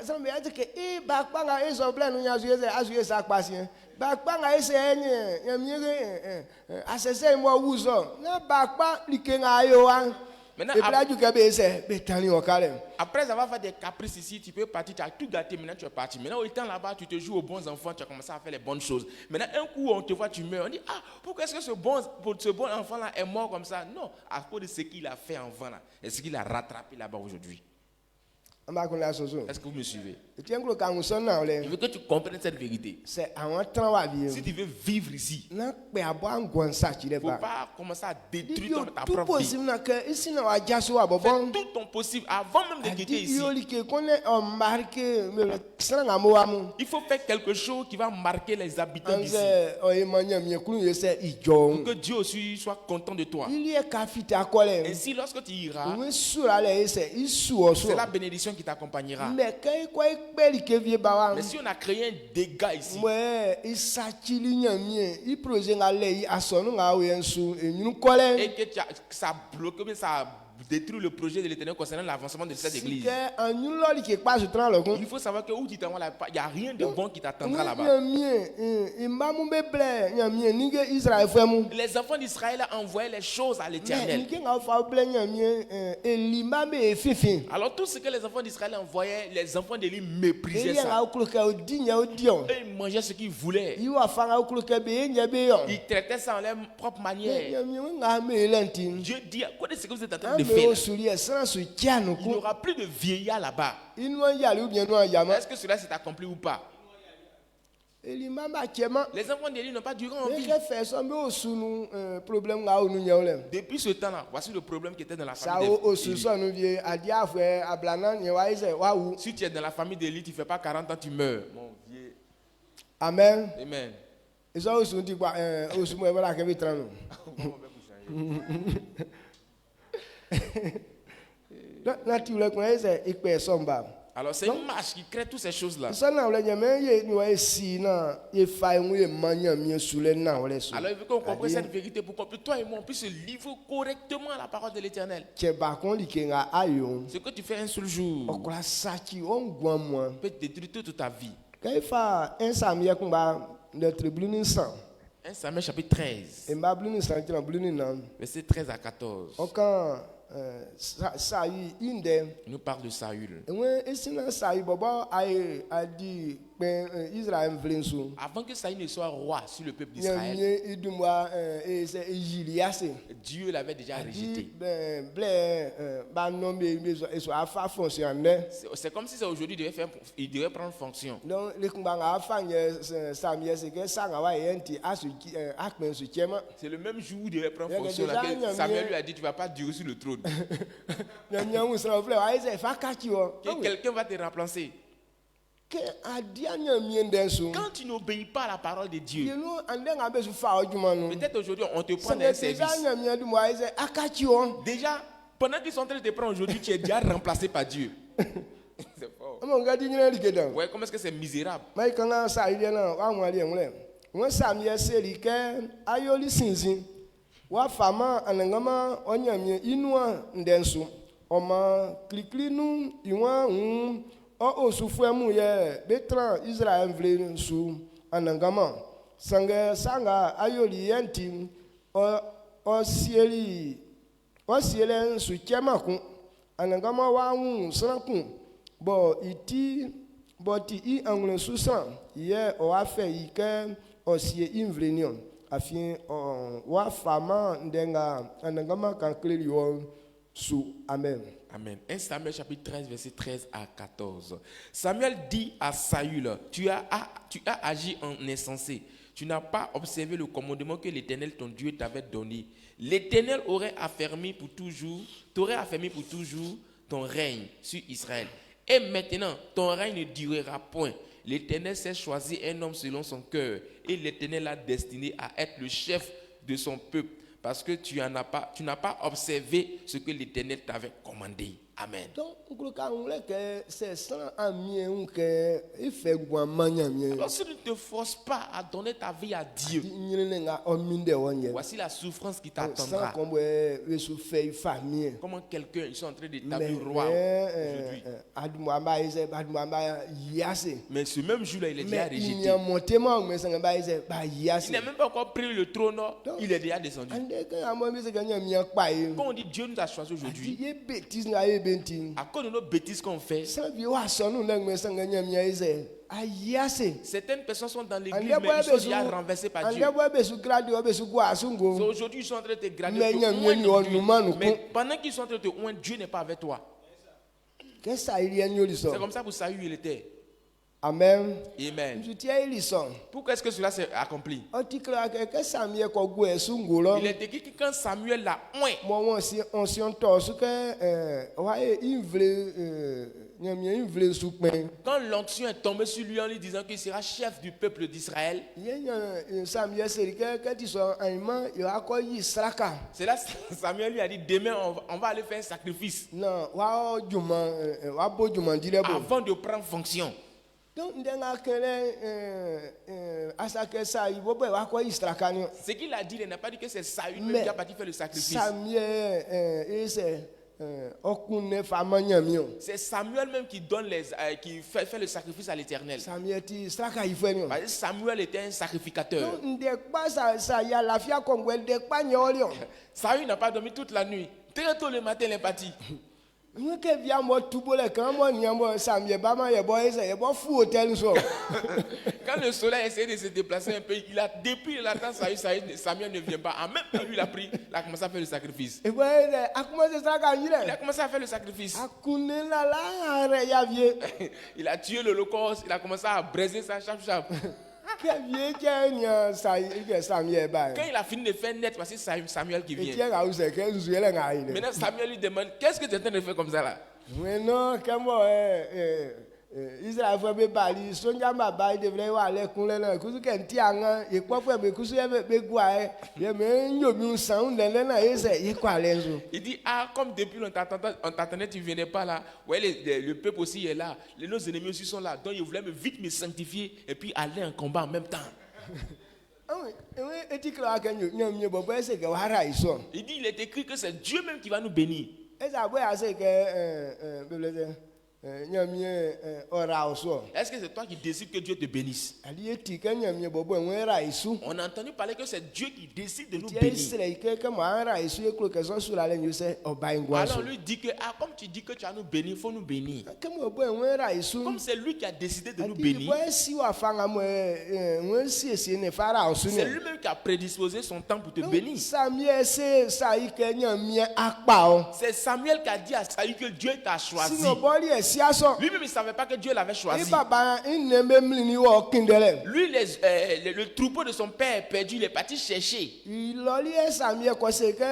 so me ya ke e ba pa nga eso blen nu ya zu azu esa pasien ba pa nga ise enye ya miere asese mo wuzo na ba pa like nga yo an Maintenant, e bla ju ke be ise be tani o kale après avoir fait des caprices ici, tu peux partir, tu as tout gâté, maintenant tu es parti. Maintenant, au temps là-bas, tu te joues aux bons enfants, tu as commencé à faire les bonnes choses. Maintenant, un coup, on te voit, tu meurs. On dit, ah, pourquoi est-ce que ce bon enfant-là est mort comme ça? Non, à cause de ce qu'il a fait avant là, et ce qu'il a rattrapé là-bas aujourd'hui. amba kun la soso Est-ce que vous me suivez? e tien ko ka nguson na Je ole veux que tu comprennes cette vérité. c'est awon tran wa bi Si tu veux vivre ici, na pe abo angwan sa chi il le ne faut ba pas commencer à Di détruire yo ta tout propre vie. possible na ke isi na wa jaso wa Fais bobon tout ton possible avant même de quitter ici. Il faut faire quelque chose qui va marquer les habitants d'ici. Pour que Dieu aussi soit content de toi. Ainsi, lorsque tu iras, c'est la bénédiction qui t'accompagnera. Mais si on a créé un dégât ici, et que ça a bloqué, mais ça a détruit le projet de l'Éternel concernant l'avancement de cette église, il faut savoir que où tu t'en vas, il n'y a rien de bon qui t'attendra là-bas. Les enfants d'Israël envoyaient les choses à l'Éternel. Alors tout ce que les enfants d'Israël envoyaient, les enfants d'Élie méprisaient ça. Ils mangeaient ce qu'ils voulaient. Ils traitaient ça en leur propre manière. Dieu dit, à quoi de ce que vous êtes en train de faire là? Il n'y aura plus de vieillards là-bas. Est-ce que cela s'est accompli ou pas? Les enfants d'Élie n'ont pas duré en vie. Depuis ce temps-là, voici le problème qui était dans la famille d'Élie. Si tu es dans la famille d'Élie, tu ne fais pas 40 ans, tu meurs. Mon vieux. Amen. Amen. Alors c'est une marche qui crée toutes ces choses-là. ça na wole nyame ye ni wa esi na ye fa enwu ye manya mi sule na wole so Alors il veut qu'on comprenne cette vérité pour qu'on puisse, toi et moi, on puisse se livrer correctement à la parole de l'Éternel. che ba kon li ke nga ayo Ce que tu fais un seul jour okra sachi on gwan mo peut détruire toute ta vie. kai fa en samye kun ba de tribune sang 1 Samuel chapitre 13, e ba bluni sang ti na bluni na verset 13 à 14. o kan sa yi inde Il nous parle de Saül. enwe esina sa yi bobo ai adi pe Israël vlensu Avant que Saül ne soit roi sur le peuple d'Israël, nyamye idumwa e se ejiliase Dieu l'avait déjà rejeté. Ba nombe et so afa fonctionner C'est comme si c'est aujourd'hui il devait prendre fonction. donc les kumbanga afa nye samye se ke sanga wa yenti asu akmen su chema C'est le même jour où il devait prendre Il y a fonction. déjà Là, que un Samuel mieux. lui a dit, tu ne vas pas durer sur le trône. nyanyangu sra vle wa ise fa kachi wo Que quelqu'un va te remplacer. ke adia nyamie ndensu Quand tu n'obéis pas à la parole de Dieu, you know andenga be su fa ojumanu peut-être aujourd'hui on te prend c'est dans un déjà service. nyamie du wa ise akachi wo Déjà, pendant qu'ils sont en train de te prendre aujourd'hui, tu es déjà remplacé par Dieu. C'est fort. mon gadi nyina likedan Ouais, comment est-ce que c'est misérable? mai kanga sa ile na wa mwali enwle won samye seli ke ayoli sinzin wa fama anangama onyamie inua ndensu oma kliklinu iwa o osufuemu ye betra Israël vle su anangama sanga ayoli yenti o sieli su chemaku anangama wa sranku bo ti i angle su san ye o afe ike o sie invlenion afin wa fama ndenga anangama kankleri wo su amen. Amen. 1 Samuel chapitre 13, verset 13 à 14. Samuel dit à Saül, tu as agi en insensé. Tu n'as pas observé le commandement que l'Éternel, ton Dieu, t'avait donné. L'Éternel t'aurait affermi pour toujours ton règne sur Israël. Et maintenant, ton règne ne durera point. L'Éternel s'est choisi un homme selon son cœur. Et l'Éternel l'a destiné à être le chef de son peuple. Parce que tu n'as pas observé ce que l'Éternel t'avait commandé. Amen. Donc, c'est sans ami que il fait guamanya mien. Alors si tu ne te forces pas à donner ta vie à Dieu, voici la souffrance qui t'attendra. Comment quelqu'un, ils sont en train d'établir roi aujourd'hui. Mais ce même jour-là, il est déjà rejeté. Il n'a même pas encore pris le trône, il est déjà descendu. Quand on dit Dieu nous a choisi aujourd'hui, à cause de nos bêtises qu'on fait, certaines personnes sont dans l'église, mais ils sont déjà renversés par Dieu. Aujourd'hui, ils sont en train de te graduer. Mais pendant qu'ils sont en train de te oindre, Dieu n'est pas avec toi. C'est comme ça pour Saül, il était. Amen. Amen. Pourquoi est-ce que cela s'est accompli? Il est écrit que quand Samuel l'a oint, quand l'onction est tombée sur lui en lui disant qu'il sera chef du peuple d'Israël, c'est là Samuel lui a dit, demain on va aller faire un sacrifice avant de prendre fonction. Donc, ce qu'il a dit, il n'a pas dit que c'est Saül même qui a parti faire le sacrifice. C'est Samuel même qui donne qui fait le sacrifice à l'Éternel. Samuel était un sacrificateur. Saül n'a pas dormi toute la nuit. Très tôt le matin, il est parti. Quand le soleil a essayé de se déplacer un peu, depuis il attend Samuel ne vient pas. En même temps, lui, il a commencé à faire le sacrifice. Il a commencé à faire le sacrifice. Il a tué l'holocauste, il a commencé à braiser ça, chap. Quand il a fini de faire net, parce que c'est Samuel qui vient. Maintenant, Samuel lui demande, qu'est-ce que tu es en train de faire comme ça là? Israël faut be bali sonja ma ba de vle wa le kun le na kusu ke nti anga ye po be kusu ye be gwa e ye me nyomi san le na ese ye kwa le nzo. Il dit, ah, comme depuis on t'attendait, tu ne venais pas là. Ouais, le peuple aussi est là. Nos ennemis aussi sont là. Donc, il voulait vite me sanctifier et puis aller en combat en même temps. Et tu crois que nyomi bo be se ke wa ra iso. Il dit, il est écrit que c'est Dieu même qui va nous bénir. Et ça boy a se ke nyomi ora oso. Est-ce que c'est toi qui décides que Dieu te bénisse? Ali eti ke nyomi bo bo won ra isu. On a entendu parler que c'est Dieu qui décide de nous Ti bénir. Israël ke mo ra isu e klo ke so sur la le nyo se oba ngwa Alors so. on lui dit que, ah, comme tu dis que tu vas nous bénir, il faut nous bénir. Ke mo bo won ra isu. Comme c'est lui qui a décidé de nous Adi bénir, boy si wa fanga mo won si ne fara osu c'est ne. lui-même qui a prédisposé son temps pour te bénir. Samuel se sa ike nyomi akpa o. C'est Samuel qui a dit à Saül que Dieu t'a choisi. Sino boli e si aso. Lui-même, il ne savait pas que Dieu l'avait choisi. Ibaba ineme mlini wo kindele. Lui, le troupeau de son père est perdu, il est parti chercher. Iloli e Samuel ko se ke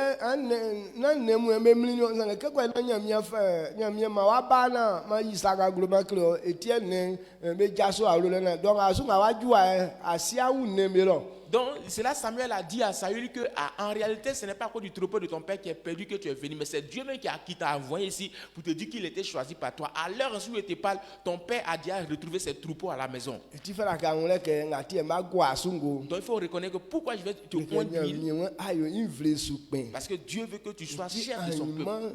na nemu eme mlini o nge ke kwa nyomi ma wa ba na ma Isaka global klo etienne me jaso alo le na. Donc asu ma wa jua asia wu neme lo. Donc, c'est là Samuel a dit à Saül que en réalité, ce n'est pas à cause du troupeau de ton père qui est perdu que tu es venu, mais c'est Dieu même qui t'a envoyé ici pour te dire qu'il était choisi par toi. À l'heure où il te parle, ton père a déjà retrouvé ses troupeaux à la maison. Ti fera ka ngole ke ngati e ma gwa asungo. Donc, il faut reconnaître que pourquoi je vais te conduire. Nyomi ayo invle supen. Parce que Dieu veut que tu sois chef de son peuple.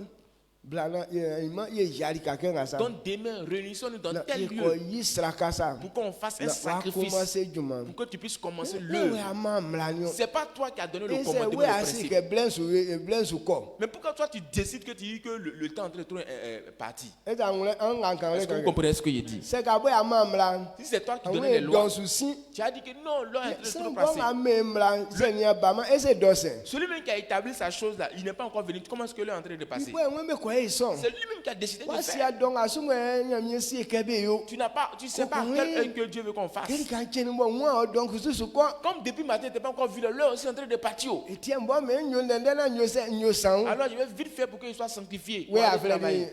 Blana ye jali ka ke ngasa. Donc, demain, réunissons-nous dans tel Ko lieu yi srakasa. pour qu'on fasse un Wa sacrifice, commencer juma. pour que tu puisses commencer Le l'œuvre. ama mlanyo. C'est pas toi qui as donné le Et c'est commandement ouais de asi principe. ke blensu ko. Mais pourquoi toi tu décides que tu dis que le temps entre toi est parti? E ta ngule an kan Est-ce que vous le. comprenez ce que je dis? C'est ka boy ama mlan. Si c'est toi qui donnais les Awe lois, don susi. tu as dit que non, l'heure est C'est trop bon passée. ame mlan senia ba ma ese dosen. Celui même qui a établi sa chose là, il n'est pas encore venu. Comment est-ce que l'heure est en train de passer? Ibo enwe me ko e son. C'est lui-même qui a décidé de Wa si faire. adon asungo nyami si ke be yo. Tu sais pas quel œil que Dieu veut qu'on fasse. Ken kan cheni mo won donc susu ko. Comme depuis matin, tu n'as pas encore vu l'heure aussi en train de partir. Etien bo me nyo ndende na nyo se nyo san. Alors je vais vite faire pour qu'il soit sanctifié. We Pour aller afle travailler.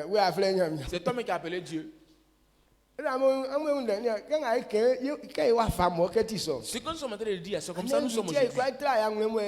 ni we afle nyami. C'est toi même qui a appelé Dieu. Amwe ndende kan ai ke wa famo ke ti so. Ce que nous sommes en train de dire, c'est comme ça nous sommes aujourd'hui. aujourd'hui. Tra ya ngwe mo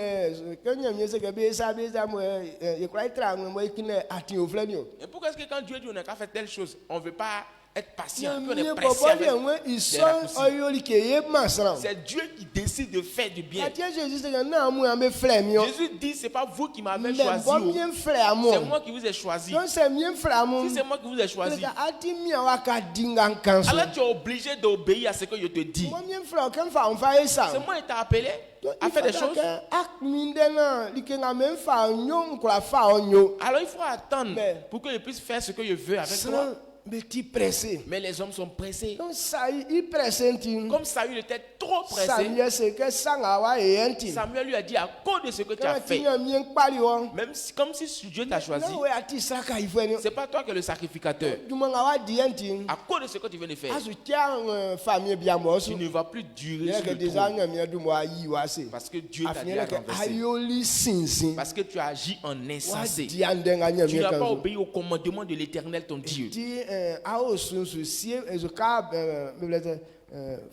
ke nyami se ke be sa mo e kwa tra ngwe mo ikine ati ofle ni o. Et pourquoi est-ce que quand Dieu dit on n'a qu'à faire telle chose, on ne veut pas être patient, puis on Nyami est bobo pressé de avec ngwe des ison raccourcis. oyoli ke ye masran. C'est Dieu qui décide de faire du bien. Ati Jésus se na amu ame frère mi o. Jésus dit, c'est pas vous qui m'avez Mais choisi. bon oh. mien frère mo. C'est moi qui vous ai choisi. Donc c'est mien frère mo. Si c'est moi qui vous ai choisi, Ati mi wa ka dinga kanso. alors tu es obligé d'obéir à ce que je te dis. Moi mien frère kan fa on fa esa. C'est moi qui t'a appelé à faire des choses. Alors Alors il faut attendre Mais- pour que je puisse faire ce que je veux avec toi. petit pressé. Mais les hommes sont pressés. Donc ça il pressé. Comme Saül était trop pressé, Samuel c'est que sanga wa e enti. Samuel lui a dit à cause de ce que tu as Quand fait, tu as mien pali o. même si, comme si Dieu t'a choisi, Non we ati saka ifeni. c'est pas toi qui es le sacrificateur. Du manga wa di enti. À cause de ce que tu viens de faire, Asu tia famille bien mo tu so. ne vas plus durer Il sur que le déjà trône. nyamia du mo ayi wa se. Parce que Dieu t'a Afini déjà que renversé. ayoli sinsin. Parce que tu as agi en Wa insensé. di andenga Tu n'as nyamia pas kanzo. obéi au commandement de l'Éternel ton Dieu. Ti ao sunsu sie ezoka meblete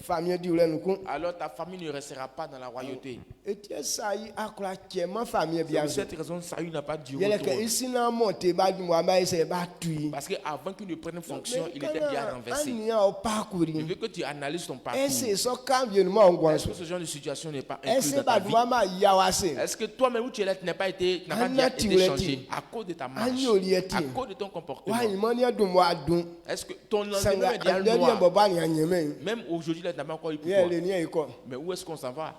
famille di ule nuku. Alors ta famille ne restera pas dans la royauté. Etie sai akla chema famille C'est bien. pour cette raison Saül n'a pas duré. Yele au ke trône. ici na monte ba du mo ba ese ba tui. Parce qu'avant qu'il ne prenne fonction, il était déjà renversé. Ania o Je parcourir. veux que tu analyses ton parcours. Ese so cambie no mo Est-ce ngwanso. que ce genre de situation n'est pas inclus Ese dans ba ta du vie? ma ya wase. Est-ce que toi-même où tu es là, tu n'as pas déjà Anati été uleti. changé à cause de ta marche, Anyolieti. à cause de ton comportement? Wa imani adu mo adun. Est-ce que ton Sanga lendemain est déjà andeli noir? en baba ni anyeme. Même aujourd'hui, là, tu n'as pas encore eu pour Ye toi. le ni e ko. Mais où est-ce qu'on s'en va?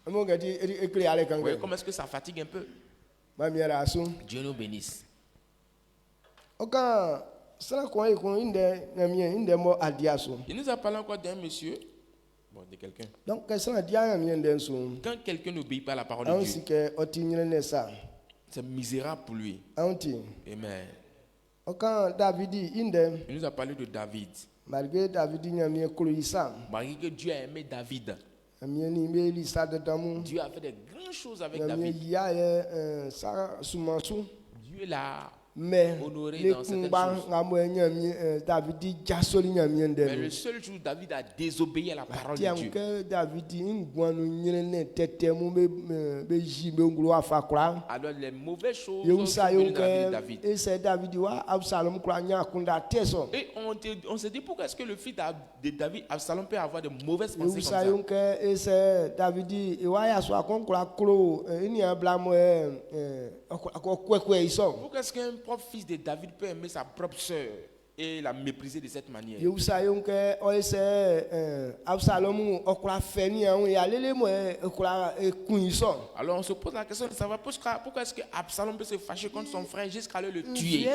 Mo gadi ekle ale Vous kanga. voyez comment est-ce que ça fatigue un peu? Ba mi ara asu. Dieu nous bénisse. Oka sala ko e ko inde na mi inde mo adiaso. Il nous a parlé encore d'un monsieur, bon, de quelqu'un. Donc que sala dia na mi inde so. Quand quelqu'un n'obéit pas à la parole de An Dieu, si ke otinyere ne sa. c'est misérable pour lui. Anti. Amen. Oka Davidi inde Il nous a parlé de David. malgré Davidi nya mi ko isa. Malgré que Dieu a aimé David, Mi ni me li sa de damu. Dieu a fait des grandes choses avec Mi David. ya sa sumasu. Dieu l'a mais honoré les dans certaines combats choses. ngamwe nyami David dit jasoli nyami Mais ndenu le seul jour où David a désobéi à la parole de tiens Dieu, que David dit ngwanu nyene tete mu be jibe ngulu afa kura alors les mauvaises choses sont yeusa venues dans la vie de yonke David. et c'est David wa Absalom kura nya kunda teso Et on se dit pourquoi est-ce que le fils de David, Absalom, peut avoir de mauvaises pensées comme yeusa ça. yonke et c'est David dit e wa ya so akon kura kro ini ablam akokwekwe iso Pourquoi est-ce qu'un propre fils de David peut aimer sa propre sœur et la mépriser de cette manière? yeusa yonke o c'est Absalom okura feni an ya lele mo okura kun iso Alors on se pose la question de savoir pourquoi est-ce que Absalom peut se fâcher contre son frère jusqu'à aller le tuer.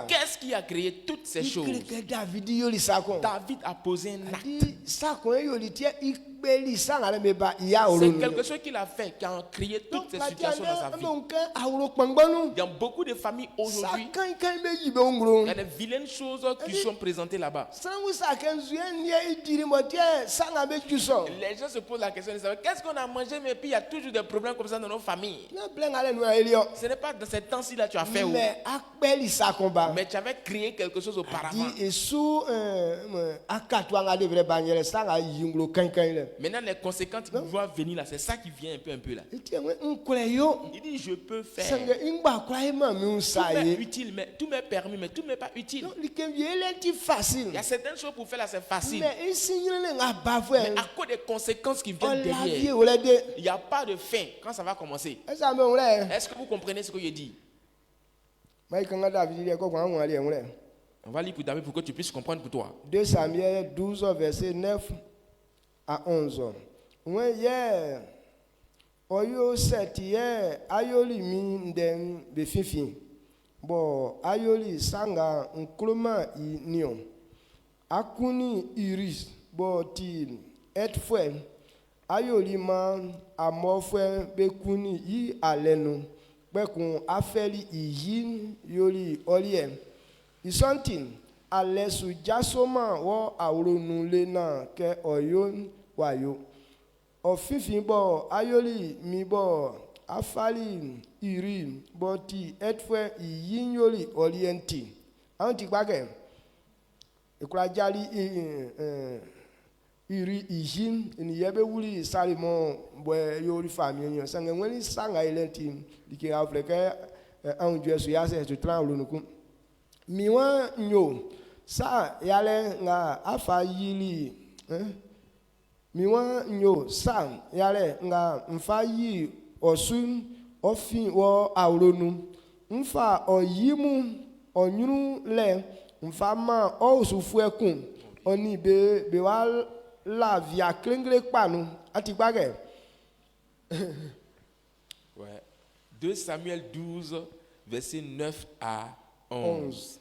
Qu'est-ce qui a créé toutes ces choses? David yoli sakon David a posé un acte. di sakon yoli tie ikbeli sangale me ba ya C'est olu quelque chose qu'il a fait qui a créé toutes ces situations dans sa vie. donc awro kpangbanu Dans beaucoup de familles aujourd'hui, sakan kan me yibe ngro il y a des vilaines choses qui sont présentées là-bas. sangu sakan zuen nie idiri mo tie sanga be juso Les gens se posent la question de savoir qu'est-ce qu'on a mangé, mais puis il y a toujours des problèmes comme ça dans nos familles. na blengale no elio Ce n'est pas dans ces temps-ci là tu as fait, mais akbeli sakon ba mais tu avais créé quelque chose auparavant. di esu akatwa ngale vre banyere sanga yinglo kankan le Maintenant, les conséquences qui vont venir là, c'est ça qui vient un peu là. tie nkule yo Il dit, je peux faire. sanga ingba kwa ma mi Tout m'est usaye utile, mais tout m'est permis, mais tout m'est pas utile. likem yele ti facile Il y a certaines choses pour faire là, c'est facile. mais isinyele nga ba Mais fwe à cause des conséquences qui viennent olavier derrière, ole de il n'y a pas de fin quand ça va commencer. esa me ole Est-ce que vous comprenez ce que je dis? mai kanga David ile ko kwa ngwali ole On va lire pour David pour que tu puisses comprendre pour toi. 2 Samuel 12 verset 9 à 11 when ye oyo set ye ayoli mi ndem be fifi bo ayoli sanga nkroma inio akuni iris bo ti etfwe ayoli ma amofwe be kuni yi alenu bekun afeli iyi yoli olie isontin alesu jasoma wo awronu le na ke oyo wayo ofifin bo ayoli mi bo afali iri bo ti etfwe iyi yoli orienti anti gbage ikurajali iri ijin ni yebe wuli salimo bwe yori fami yo sanga woni sanga ilenti dike afrika an jesu ya se tu tran lunuku miwa nyo sa yale nga afa yili miwa nyo sa yale nga mfa yi osun ofin wo awronu mfa oyimu onyuru le mfa ma osufu ekun oni be wa la via klingre panu ati gbage Ouais. 2 Samuel 12, verset 9 à 11.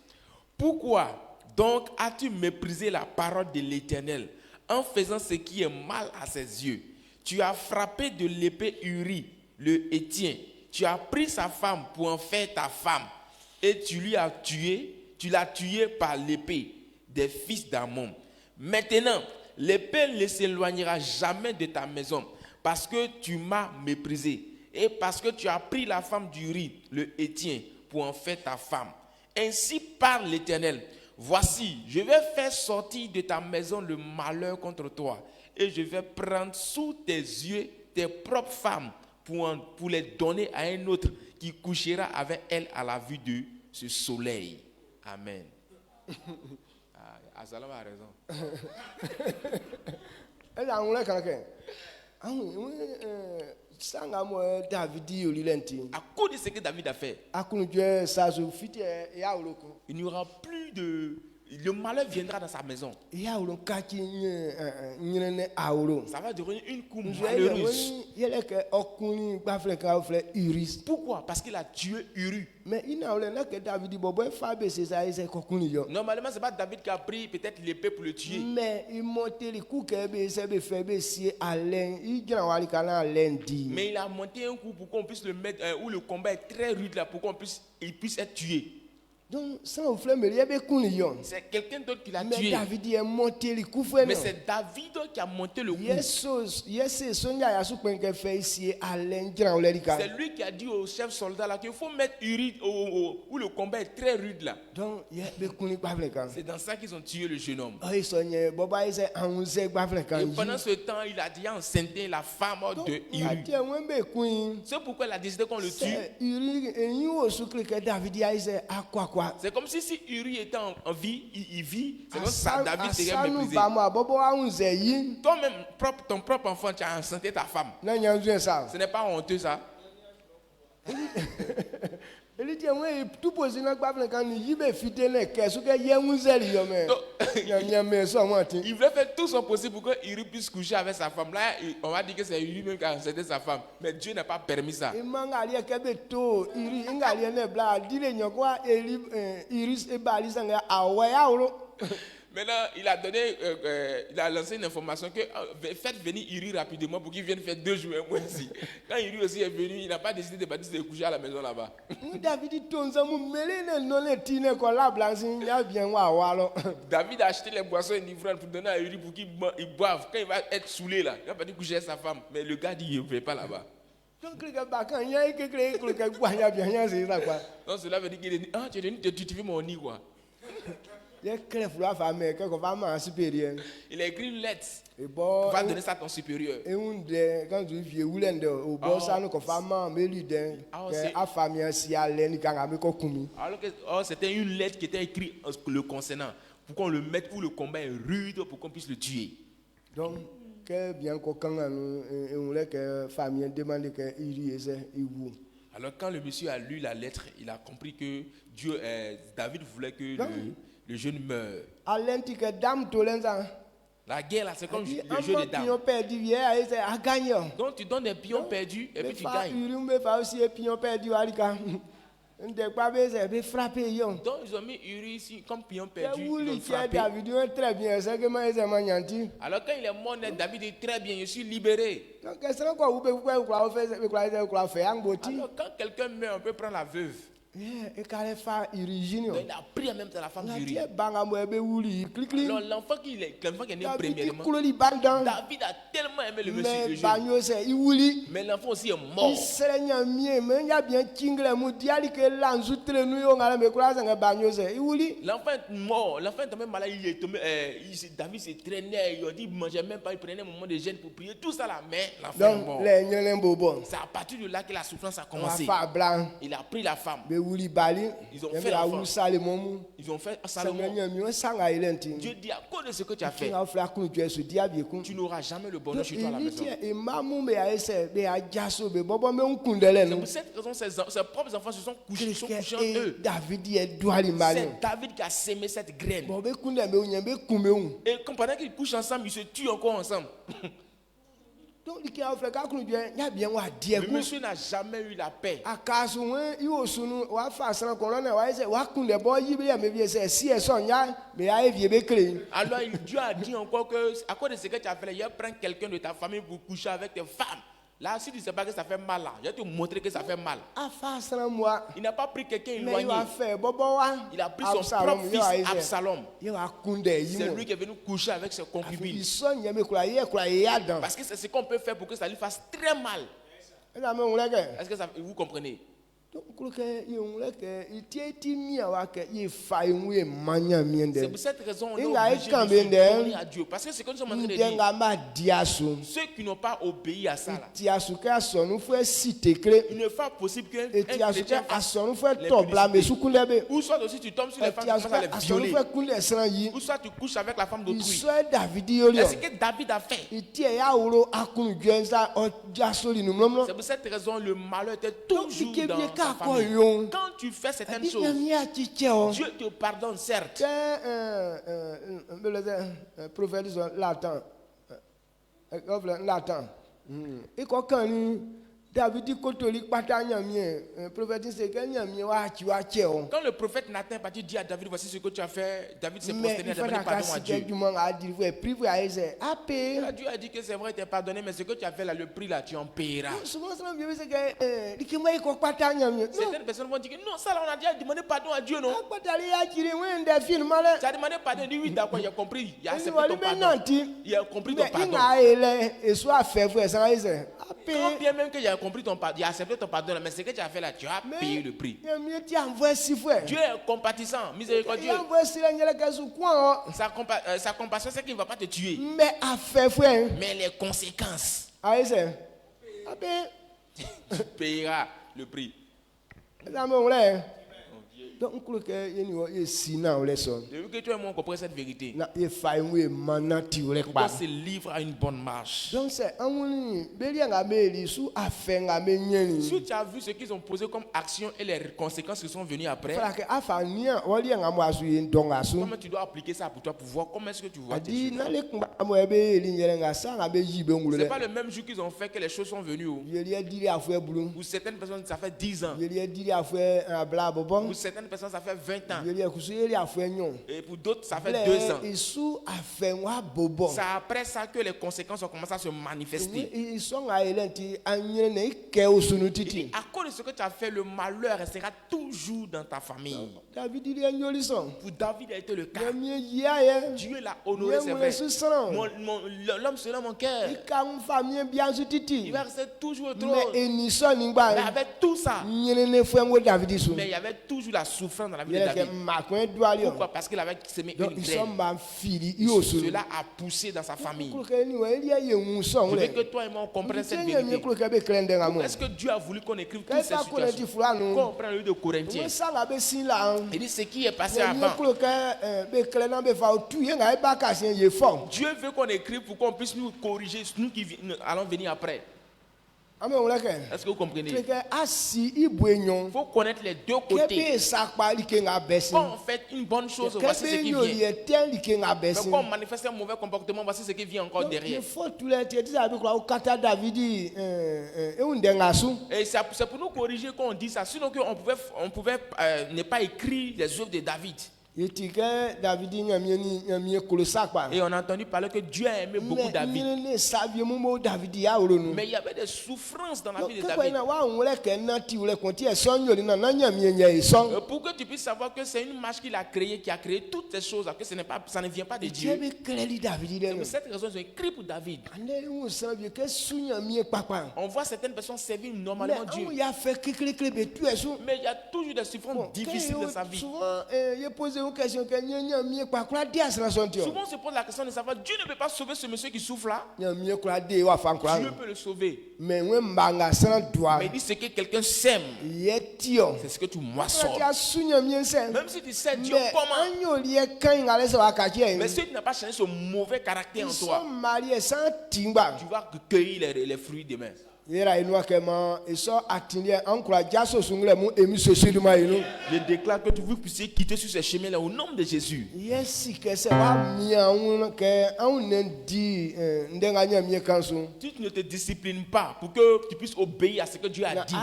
Pourquoi donc as-tu méprisé la parole de l'Éternel en faisant ce qui est mal à ses yeux? Tu as frappé de l'épée Uri, le Hétien. Tu as pris sa femme pour en faire ta femme et tu l'as tué par l'épée des fils d'Ammon. Maintenant, l'épée ne s'éloignera jamais de ta maison parce que tu m'as méprisé et parce que tu as pris la femme d'Uri, le Hétien, pour en faire ta femme. Ainsi parle l'Éternel. Voici, je vais faire sortir de ta maison le malheur contre toi et je vais prendre sous tes yeux tes propres femmes pour les donner à un autre qui couchera avec elle à la vue de ce soleil. Amen. Asalam a raison. ela ngule kanke sanga mo David yoli lenti À cause de ce que David a fait, akunu je sazu fiti ya uloko il n'y aura plus de... Le malheur viendra dans sa maison. ya ulon kaki nyene awro Ça va devenir une coupe je malheureuse. yele ke okuni gbafle ka ofle iris Pourquoi? Parce qu'il a tué Uri. mais ina ole na ke David bobo fa be se sa ise kokuni yo Normalement, ce n'est pas David qui a pris peut-être l'épée pour le tuer. mais imoteli ku ke be se be fe be si alen i jina wali kana alen di Mais il a monté un coup pour qu'on puisse le mettre, où le combat est très rude là, pour il puisse être tué. Donc, sans vous faire me lier, C'est quelqu'un d'autre qui l'a mais tué. David est monté le coup fait. Mais c'est David qui a monté le coup. C'est lui qui a dit au chef soldat là qu'il faut mettre Uri où le combat est très rude là. Donc, C'est dans ça qu'ils ont tué le jeune homme. et Et pendant ce temps, il a dit enceinte la femme de Uri. C'est pourquoi il a décidé qu'on le tue. C'est comme si Uri était en vie, il vit. C'est comme ça David serait méprisé. Toi-même, ton propre enfant, tu as enceinté ta femme. Ce n'est pas honteux ça. Il voulait faire tout son possible pour que Uri puisse coucher avec sa femme. Là, on va dire que c'est Uri même qui a enceinté sa femme. Mais Dieu n'a pas permis ça. Maintenant, il a donné, il a lancé une information que faites venir Uri rapidement pour qu'il vienne faire 2 jours un mois ici. Quand Uri aussi est venu, il n'a pas décidé de partir se coucher à la maison là-bas. David a acheté les boissons ivrognantes pour donner à Uri pour qu'il boive. Quand il va être saoulé là, il va partir coucher avec sa femme. Mais le gars dit il ne veut pas là-bas. Donc cela veut dire qu'il est ah, tu veux mon nid quoi. Il a écrit une lettre. Va donner ça à ton supérieur. Alors c'était une lettre qui était écrite le concernant. Pour qu'on le mette où le combat est rude, pour qu'on puisse le tuer. Donc, alors quand le monsieur a lu la lettre, il a compris que David voulait que le jeune meure. La guerre là, c'est comme le jeu des dames. Donc tu donnes des pions perdus et puis tu gagnes. Donc ils ont mis Uri ici comme pion perdu, ils l'ont frappé. Alors quand il est mort, David dit très bien, je suis libéré. Alors quand quelqu'un meurt, on peut prendre la veuve. Donc, il a pris en même temps la femme d'Uri. Alors l'enfant qui est né premièrement, David a tellement aimé le monsieur, le jeune. Mais l'enfant aussi est mort. L'enfant est mort, l'enfant est tombé malade, il est tombé, David s'est traîné, il a dit il ne mangeait même pas, il prenait un moment de jeûne pour prier, tout ça là, mais l'enfant est mort. C'est à partir de là que la souffrance a commencé. Il a pris la femme. Ils ont fait l'enfant. Ils ont fait Salomon. Dieu dit à cause de ce que tu as fait, tu n'auras jamais le bonheur chez toi à la maison. C'est pour cette raison ses propres enfants se sont couchés entre eux. C'est David qui a sémé cette graine. Et pendant qu'ils couchent ensemble, ils se tuent encore ensemble. Le monsieur n'a jamais eu la paix. Alors Dieu a dit encore que à cause de ce que tu as fait, il va prendre quelqu'un de ta famille pour coucher avec tes femmes. Là, si tu ne sais pas que ça fait mal, là, je vais te montrer que ça fait mal. Il n'a pas pris quelqu'un éloigné. Il a pris son propre fils, Absalom. C'est lui qui est venu coucher avec ses concubines. Parce que c'est ce qu'on peut faire pour que ça lui fasse très mal. Est-ce que vous comprenez? C'est pour cette raison qu'on est obligé de se donner à Dieu. Parce que c'est comme nous sommes en train de dire. Ceux qui n'ont pas obéi à ça, là, il ne fait pas possible qu'un chrétien fasse les ou soit aussi tu tombes sur les femmes qui commencent à les violer. Ou soit tu couches avec la femme d'autrui. C'est ce que David a fait. C'est pour cette raison le malheur était toujours dans sa famille. Quand tu fais certaines choses, Dieu te pardonne, certes. David dit catholique pas tant nyamie. Prophète c'est que nyamie wa tu wa cheo. Quand le prophète Nathan est parti dire à David, voici ce que tu as fait, David s'est Mais prosterné il à faut demander pardon à Dieu. du monde a dit vous privé à Isaïe. Apé. Dieu a dit que c'est vrai, tu es pardonné, mais ce que tu as fait là, le prix là, tu en paieras. Souvent ça me c'est que il moi ko pas tant nyamie. Certaines personnes vont dire que non, ça là, on a déjà demandé pardon à Dieu, non? Pas d'aller à tirer un des films là. Tu as demandé pardon, il dit oui, d'accord, il a compris, il a accepté Il ton va pardon. Il a compris ton mais pardon. il a ele et soit fait frère ça Isaïe. Quand bien même qu'il a compris ton pardon, il a accepté ton pardon, mais ce que tu as fait là, tu as payé le prix. Dieu est compatissant, miséricordieux. Sa compassion, c'est qu'il ne va pas te tuer. Mais les conséquences, tu payeras le prix. Donc, je crois Depuis que toi et moi on comprend cette vérité, que on se livre à une bonne marche. donc c'est Si tu as vu ce qu'ils ont posé comme action et les conséquences qui sont venues après, comment tu dois appliquer ça pour toi pour voir comment est-ce que tu vois tes choses. C'est pas le même jour qu'ils ont fait que les choses sont venues. Ou certaines personnes, ça fait 10 ans. Ou certaines personnes, ça fait 20 ans. Et pour d'autres, ça fait 2 ans. C'est après ça que les conséquences ont commencé à se manifester. Et à cause de ce que tu as fait, le malheur restera toujours dans ta famille. Pour David a été le cas. Dieu l'a honoré, c'est vrai. L'homme selon mon cœur, il va rester toujours au trône. Mais avec tout ça, mais il y avait toujours la souffrance dans la vie de David. Pourquoi? Parce qu'il avait semé une graine. Cela a poussé dans sa famille. Je veux que toi et moi on comprenne cette vérité. Est-ce que Dieu a voulu qu'on écrive toutes ces situations? Quand on prend le livre de Corinthiens, il dit ce qui est passé avant. Dieu veut qu'on écrive pour qu'on puisse nous corriger, nous qui allons venir après. Est-ce que vous comprenez? Il faut connaître les deux côtés. Quand on fait une bonne chose, voici ce qui vient. Mais quand on manifeste un mauvais comportement, voici ce qui vient encore derrière. Et c'est pour nous corriger qu'on dit ça. Sinon on pouvait ne pas écrire les œuvres de David. Et on a entendu parler que Dieu a aimé beaucoup David. Mais il y avait des souffrances dans la vie de David. Pour que tu puisses savoir que c'est une marche qu'il a créée, qui a créé toutes ces choses, que ça ne vient pas de Dieu. C'est pour cette raison qu'ils ont écrit pour David. On voit certaines personnes servir normalement Dieu. Mais il y a toujours des souffrances difficiles dans sa vie. Souvent on se pose la question de savoir, Dieu ne peut pas sauver ce monsieur qui souffre là. Dieu peut le sauver. Mais il dit ce que quelqu'un sème, c'est ce que tu moissonnes. Même si tu sais Dieu comment, mais si tu n'as pas changé ce mauvais caractère en toi, tu vas cueillir les fruits demain. Je déclare que vous puissiez quitter sur ces chemins-là au nom de Jésus. Si tu ne te disciplines pas pour que tu puisses obéir à ce que Dieu a dit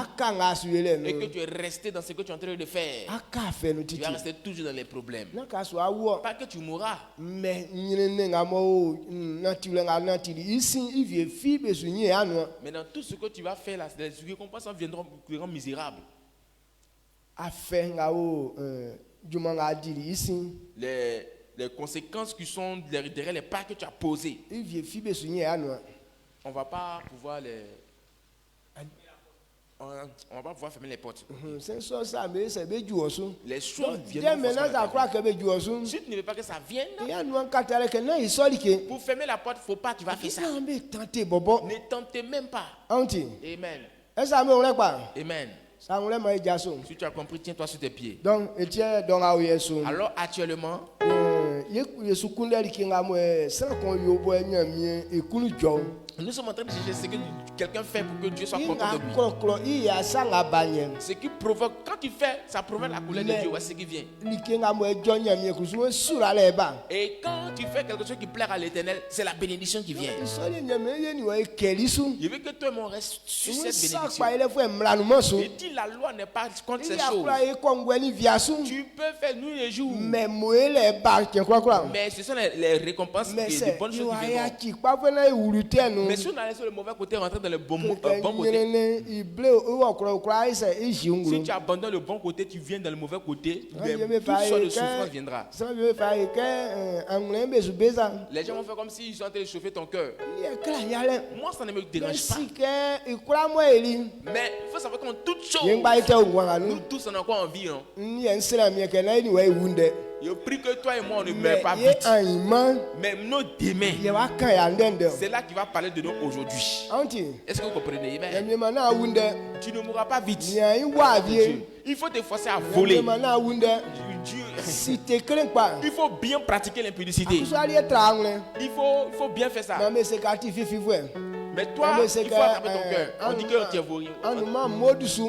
et que tu es resté dans ce que tu es en train de faire, tu vas rester toujours dans les problèmes. Pas que tu mourras. Mais dans tout ce que tu vas faire là, les récompenses viendront misérables. Les conséquences qui sont derrière les pas que tu as posés, on va pas pouvoir on va pas pouvoir fermer les portes. Les choses viennent. Si tu ne veux pas que ça vienne, pour fermer la porte, il ne faut pas, tu vas faire ça. Ne tentez même pas. Amen. Amen. Si tu as compris, tiens-toi sur tes pieds. Alors actuellement, Nous sommes en train de chercher ce que quelqu'un fait pour que Dieu soit content inga de lui. kloklo iya sanga banye Ce qui provoque, quand tu fais, ça provoque la colère de Mais- Dieu. Voici ce qui vient. likenga mo ejonya mi kusumo sura leba Et quand tu fais quelque chose qui plaît à l'Éternel, c'est la bénédiction qui vient. isoli nyame yeni wa kelisu Je veux que toi et moi on reste sur cette bénédiction. sakpa ile fo mlanu mosu Il dit la loi n'est pas contre ces iya choses. kula e kongweni viasu Tu peux faire nuit et jour. mais moele ba ke kwa Mais ce sont les récompenses mais et c'est les bonnes choses yo qui aya viendront. ki pa fena urutenu Mais si on allait sur le mauvais côté, rentrer dans le bon côté. nyelele ible o kura isa Si ijunguru tu abandonnes le bon côté, tu viens dans le mauvais côté, Ah, je vais toute faire sorte de que- souffrance viendra. ça veut faire que anglais zubeza Les gens vont faire comme s'ils sont en train de chauffer ton cœur. ye kala yale Moi, ça ne me dérange pas. si que ikura mo eli Mais il faut savoir qu'en toute chose, yengba ite ungwanga nous nu tous on a encore envie. Hein. ni ensela mi ke na ni wa wunde Je prie que toi et moi, on ne mais meurt pas ye vite. anima Mais nos demain, ye wa kan ya ndende c'est là qu'il va parler de nous aujourd'hui. anti Est-ce que vous comprenez? ye Ben, mi mana wunde tu ne mourras pas vite. ni ai wa vie Il faut te forcer à ye voler. mi mana wunde Dieu- si te kren pa Il faut bien pratiquer l'impudicité. kuso ali etraangle Il faut bien faire ça. na me se ka ti fifi vwe Mais toi, mais il c'est faut que, attraper ton cœur. On dit que anuma- tu es vaurien. anuma modusu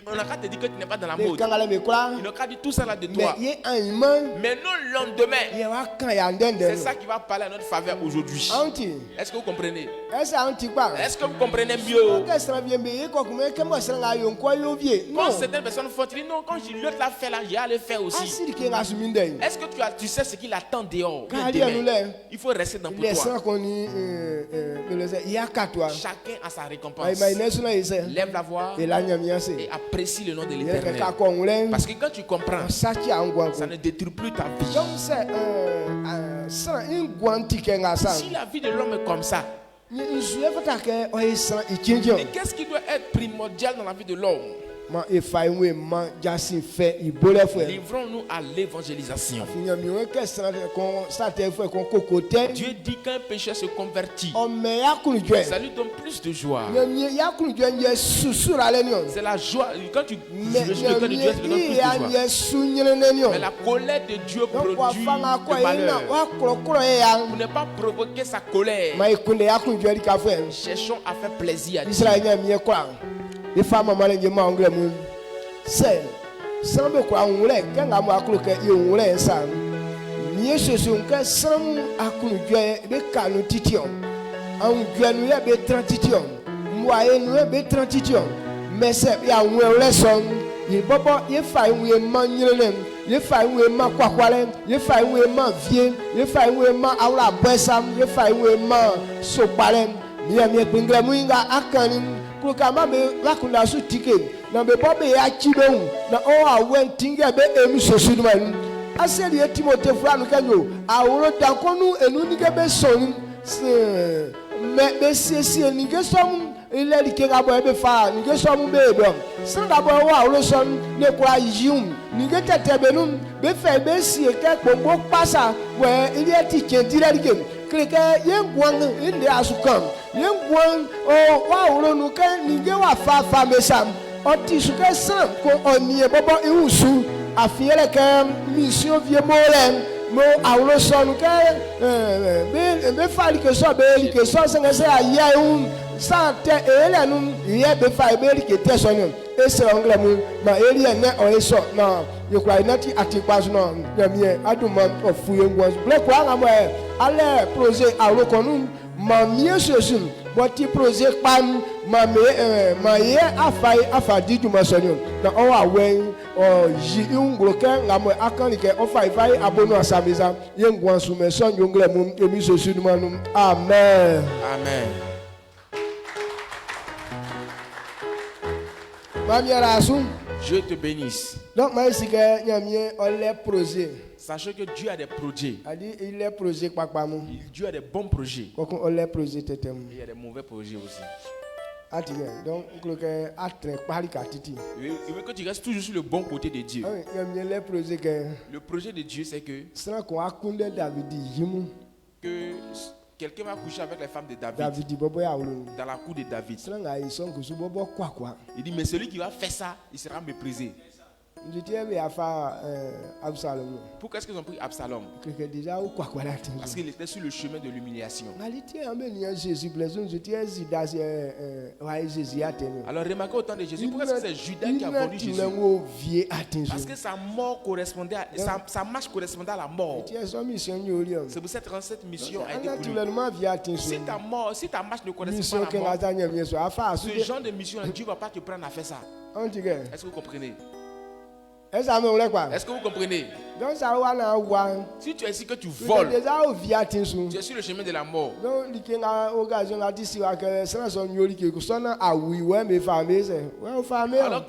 On n'a qu'à te dire que tu n'es pas dans la le mode. kangala me kura Il n'a qu'à dire tout ça là de mais toi. ye anima Mais non, lendemain, ye wa kan ya ndende c'est ça qui va parler à notre faveur aujourd'hui. anti Est-ce que vous comprenez? esa anti pa Est-ce que vous comprenez mieux? que sera bien bien ko kuma ke mo sera la yon ko yo vie Quand non certaines personnes font, tu dis non, quand l'autre l'a fait là, j'ai à le faire aussi. asiri ke ga suminde Est-ce que tu sais ce qu'il attend dehors? Quand Demain? il y a nous, Il faut rester dans pour les toi. sera koni le ya katwa Chacun a sa ai récompense. mai nesu na ise Lève la voix et la nyamia et se apprécie le nom de ye ke ka l'Éternel. ko ngule Parce que quand tu comprends, sachi angwa ko ça ne détruit plus ta vie. donc c'est sera ingwanti ke nga sa Si la vie de l'homme est comme ça, ni nsuye fata ke o sera ichinjo et qu'est-ce qui doit être primordial dans la vie de l'homme? ma e fa we ma jasi fe ibole fo Livrons-nous à l'évangélisation. nyamia ke sera ko sa te fo ko kokote Dieu dit qu'un pécheur se convertit. o me ya kunu jwe Ça lui donne plus de joie. nyamia ya kunu jwe ye susura le ni o C'est la joie. Quand tu mais réjouis le cœur de Dieu, ça te donne plus de ya joie. ye sunyene ne ni o Mais la colère de Dieu donc wa produit fanga ko le ina malheur. wa kuro ya Pour ne pas provoquer sa colère, ma ikunde ya kunu jwe ka fo cherchons à faire plaisir à Dieu. Israël nyamia kwa e fa mama le ma ngre mu se sambe kwa ngule ke nga mo akulu ke ye ngule sa ni soso nke sam akulu jwe be kanu titio an jwe nu ye be 30 titio mwa ye nu ye be 30 titio mais se ya ngule son ye bobo ye fa ye ma nyele ye fa ye ma kwakwale ye fa ye ma vie ye fa ye ma awla bwesam ye fa ye ma sopale mi ya mi gbingre mu inga akani kulukama be lakunda su tike na be bobe ya chidon na o awen tinga be emu sosu no manu aseli e Timote fulanu kanyo aworo dankonu enu nige be sonu me be sesi nige som ile like ga bo be fa nige som be do sanga bo wa aworo som ne kwa yium nige tete be nu be fe be si e ke gbogbo pasa we ile ti kendire dige kreke yengwang inde asukam yengwang o wa uronu ke nige wa fa mesam oti suke san ko oni e bobo iwusu afiere ke mission vie mole mo awro sonu ke be fa like so be like so se aye un sante ele nu ye be fa be like te so nu ese ongle mu ma eri ne o eso na yekwa inati atikwa so no nyamie aduma ofu yengwang black wa ngamo ale projet awro konu ma mie sosun boti projet pan ma me ma ye afadi duma sonyo na o awen o ji ngro ke ngamo akani ke o fai abonu asamiza ye ngwan su me sonyo ngre mu emi sosun manu amen Amen. ma mi rasu Dieu te bénisse. donc ma sike nyamie o le projet Sachez que Dieu a des projets. adi il projet papa mu Dieu a des bons projets. kokon o le projet tetem Et il y a des mauvais projets aussi. ati donc ngro ke atre pari ka titi Il veut que tu restes toujours sur le bon côté de Dieu. nyamie le projet ke Le projet de Dieu, c'est que sra ko akunde David yimu quelqu'un va coucher avec les femmes de David David bobo ya wulu dans la cour de David. sra nga ison kusu bobo kwa Il dit, mais celui qui va faire ça, il sera méprisé. Je tiens à faire Absalom. Pourquoi est-ce qu'ils ont pris Absalom? Que déjà ou quoi quoi là. Parce qu'il était sur le chemin de l'humiliation. Alors remarquez au temps de Jésus, pourquoi est-ce que c'est Judas qui a vendu Jésus? Parce que sa mort correspondait sa marche correspondait à la mort. C'est pour cette raison cette mission a été voulue. Si ta marche ne correspond pas à la mort, ce genre de mission, Dieu ne va pas te prendre à faire ça. Est-ce que vous comprenez? Est-ce que vous comprenez? Si tu es ici que tu voles, tu es sur le chemin de la mort. Alors,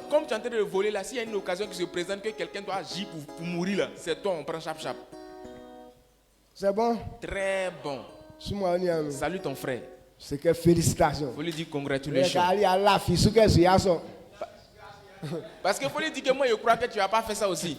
comme tu es en train de voler là, s'il y a une occasion qui se présente que quelqu'un doit agir pour mourir là, c'est toi, on prend chap. C'est bon? Très bon. Salut ton frère. C'est que félicitations. Il faut lui dire congratulations. Parce qu'il faut lui dire que moi je crois que tu n'as pas fait ça aussi.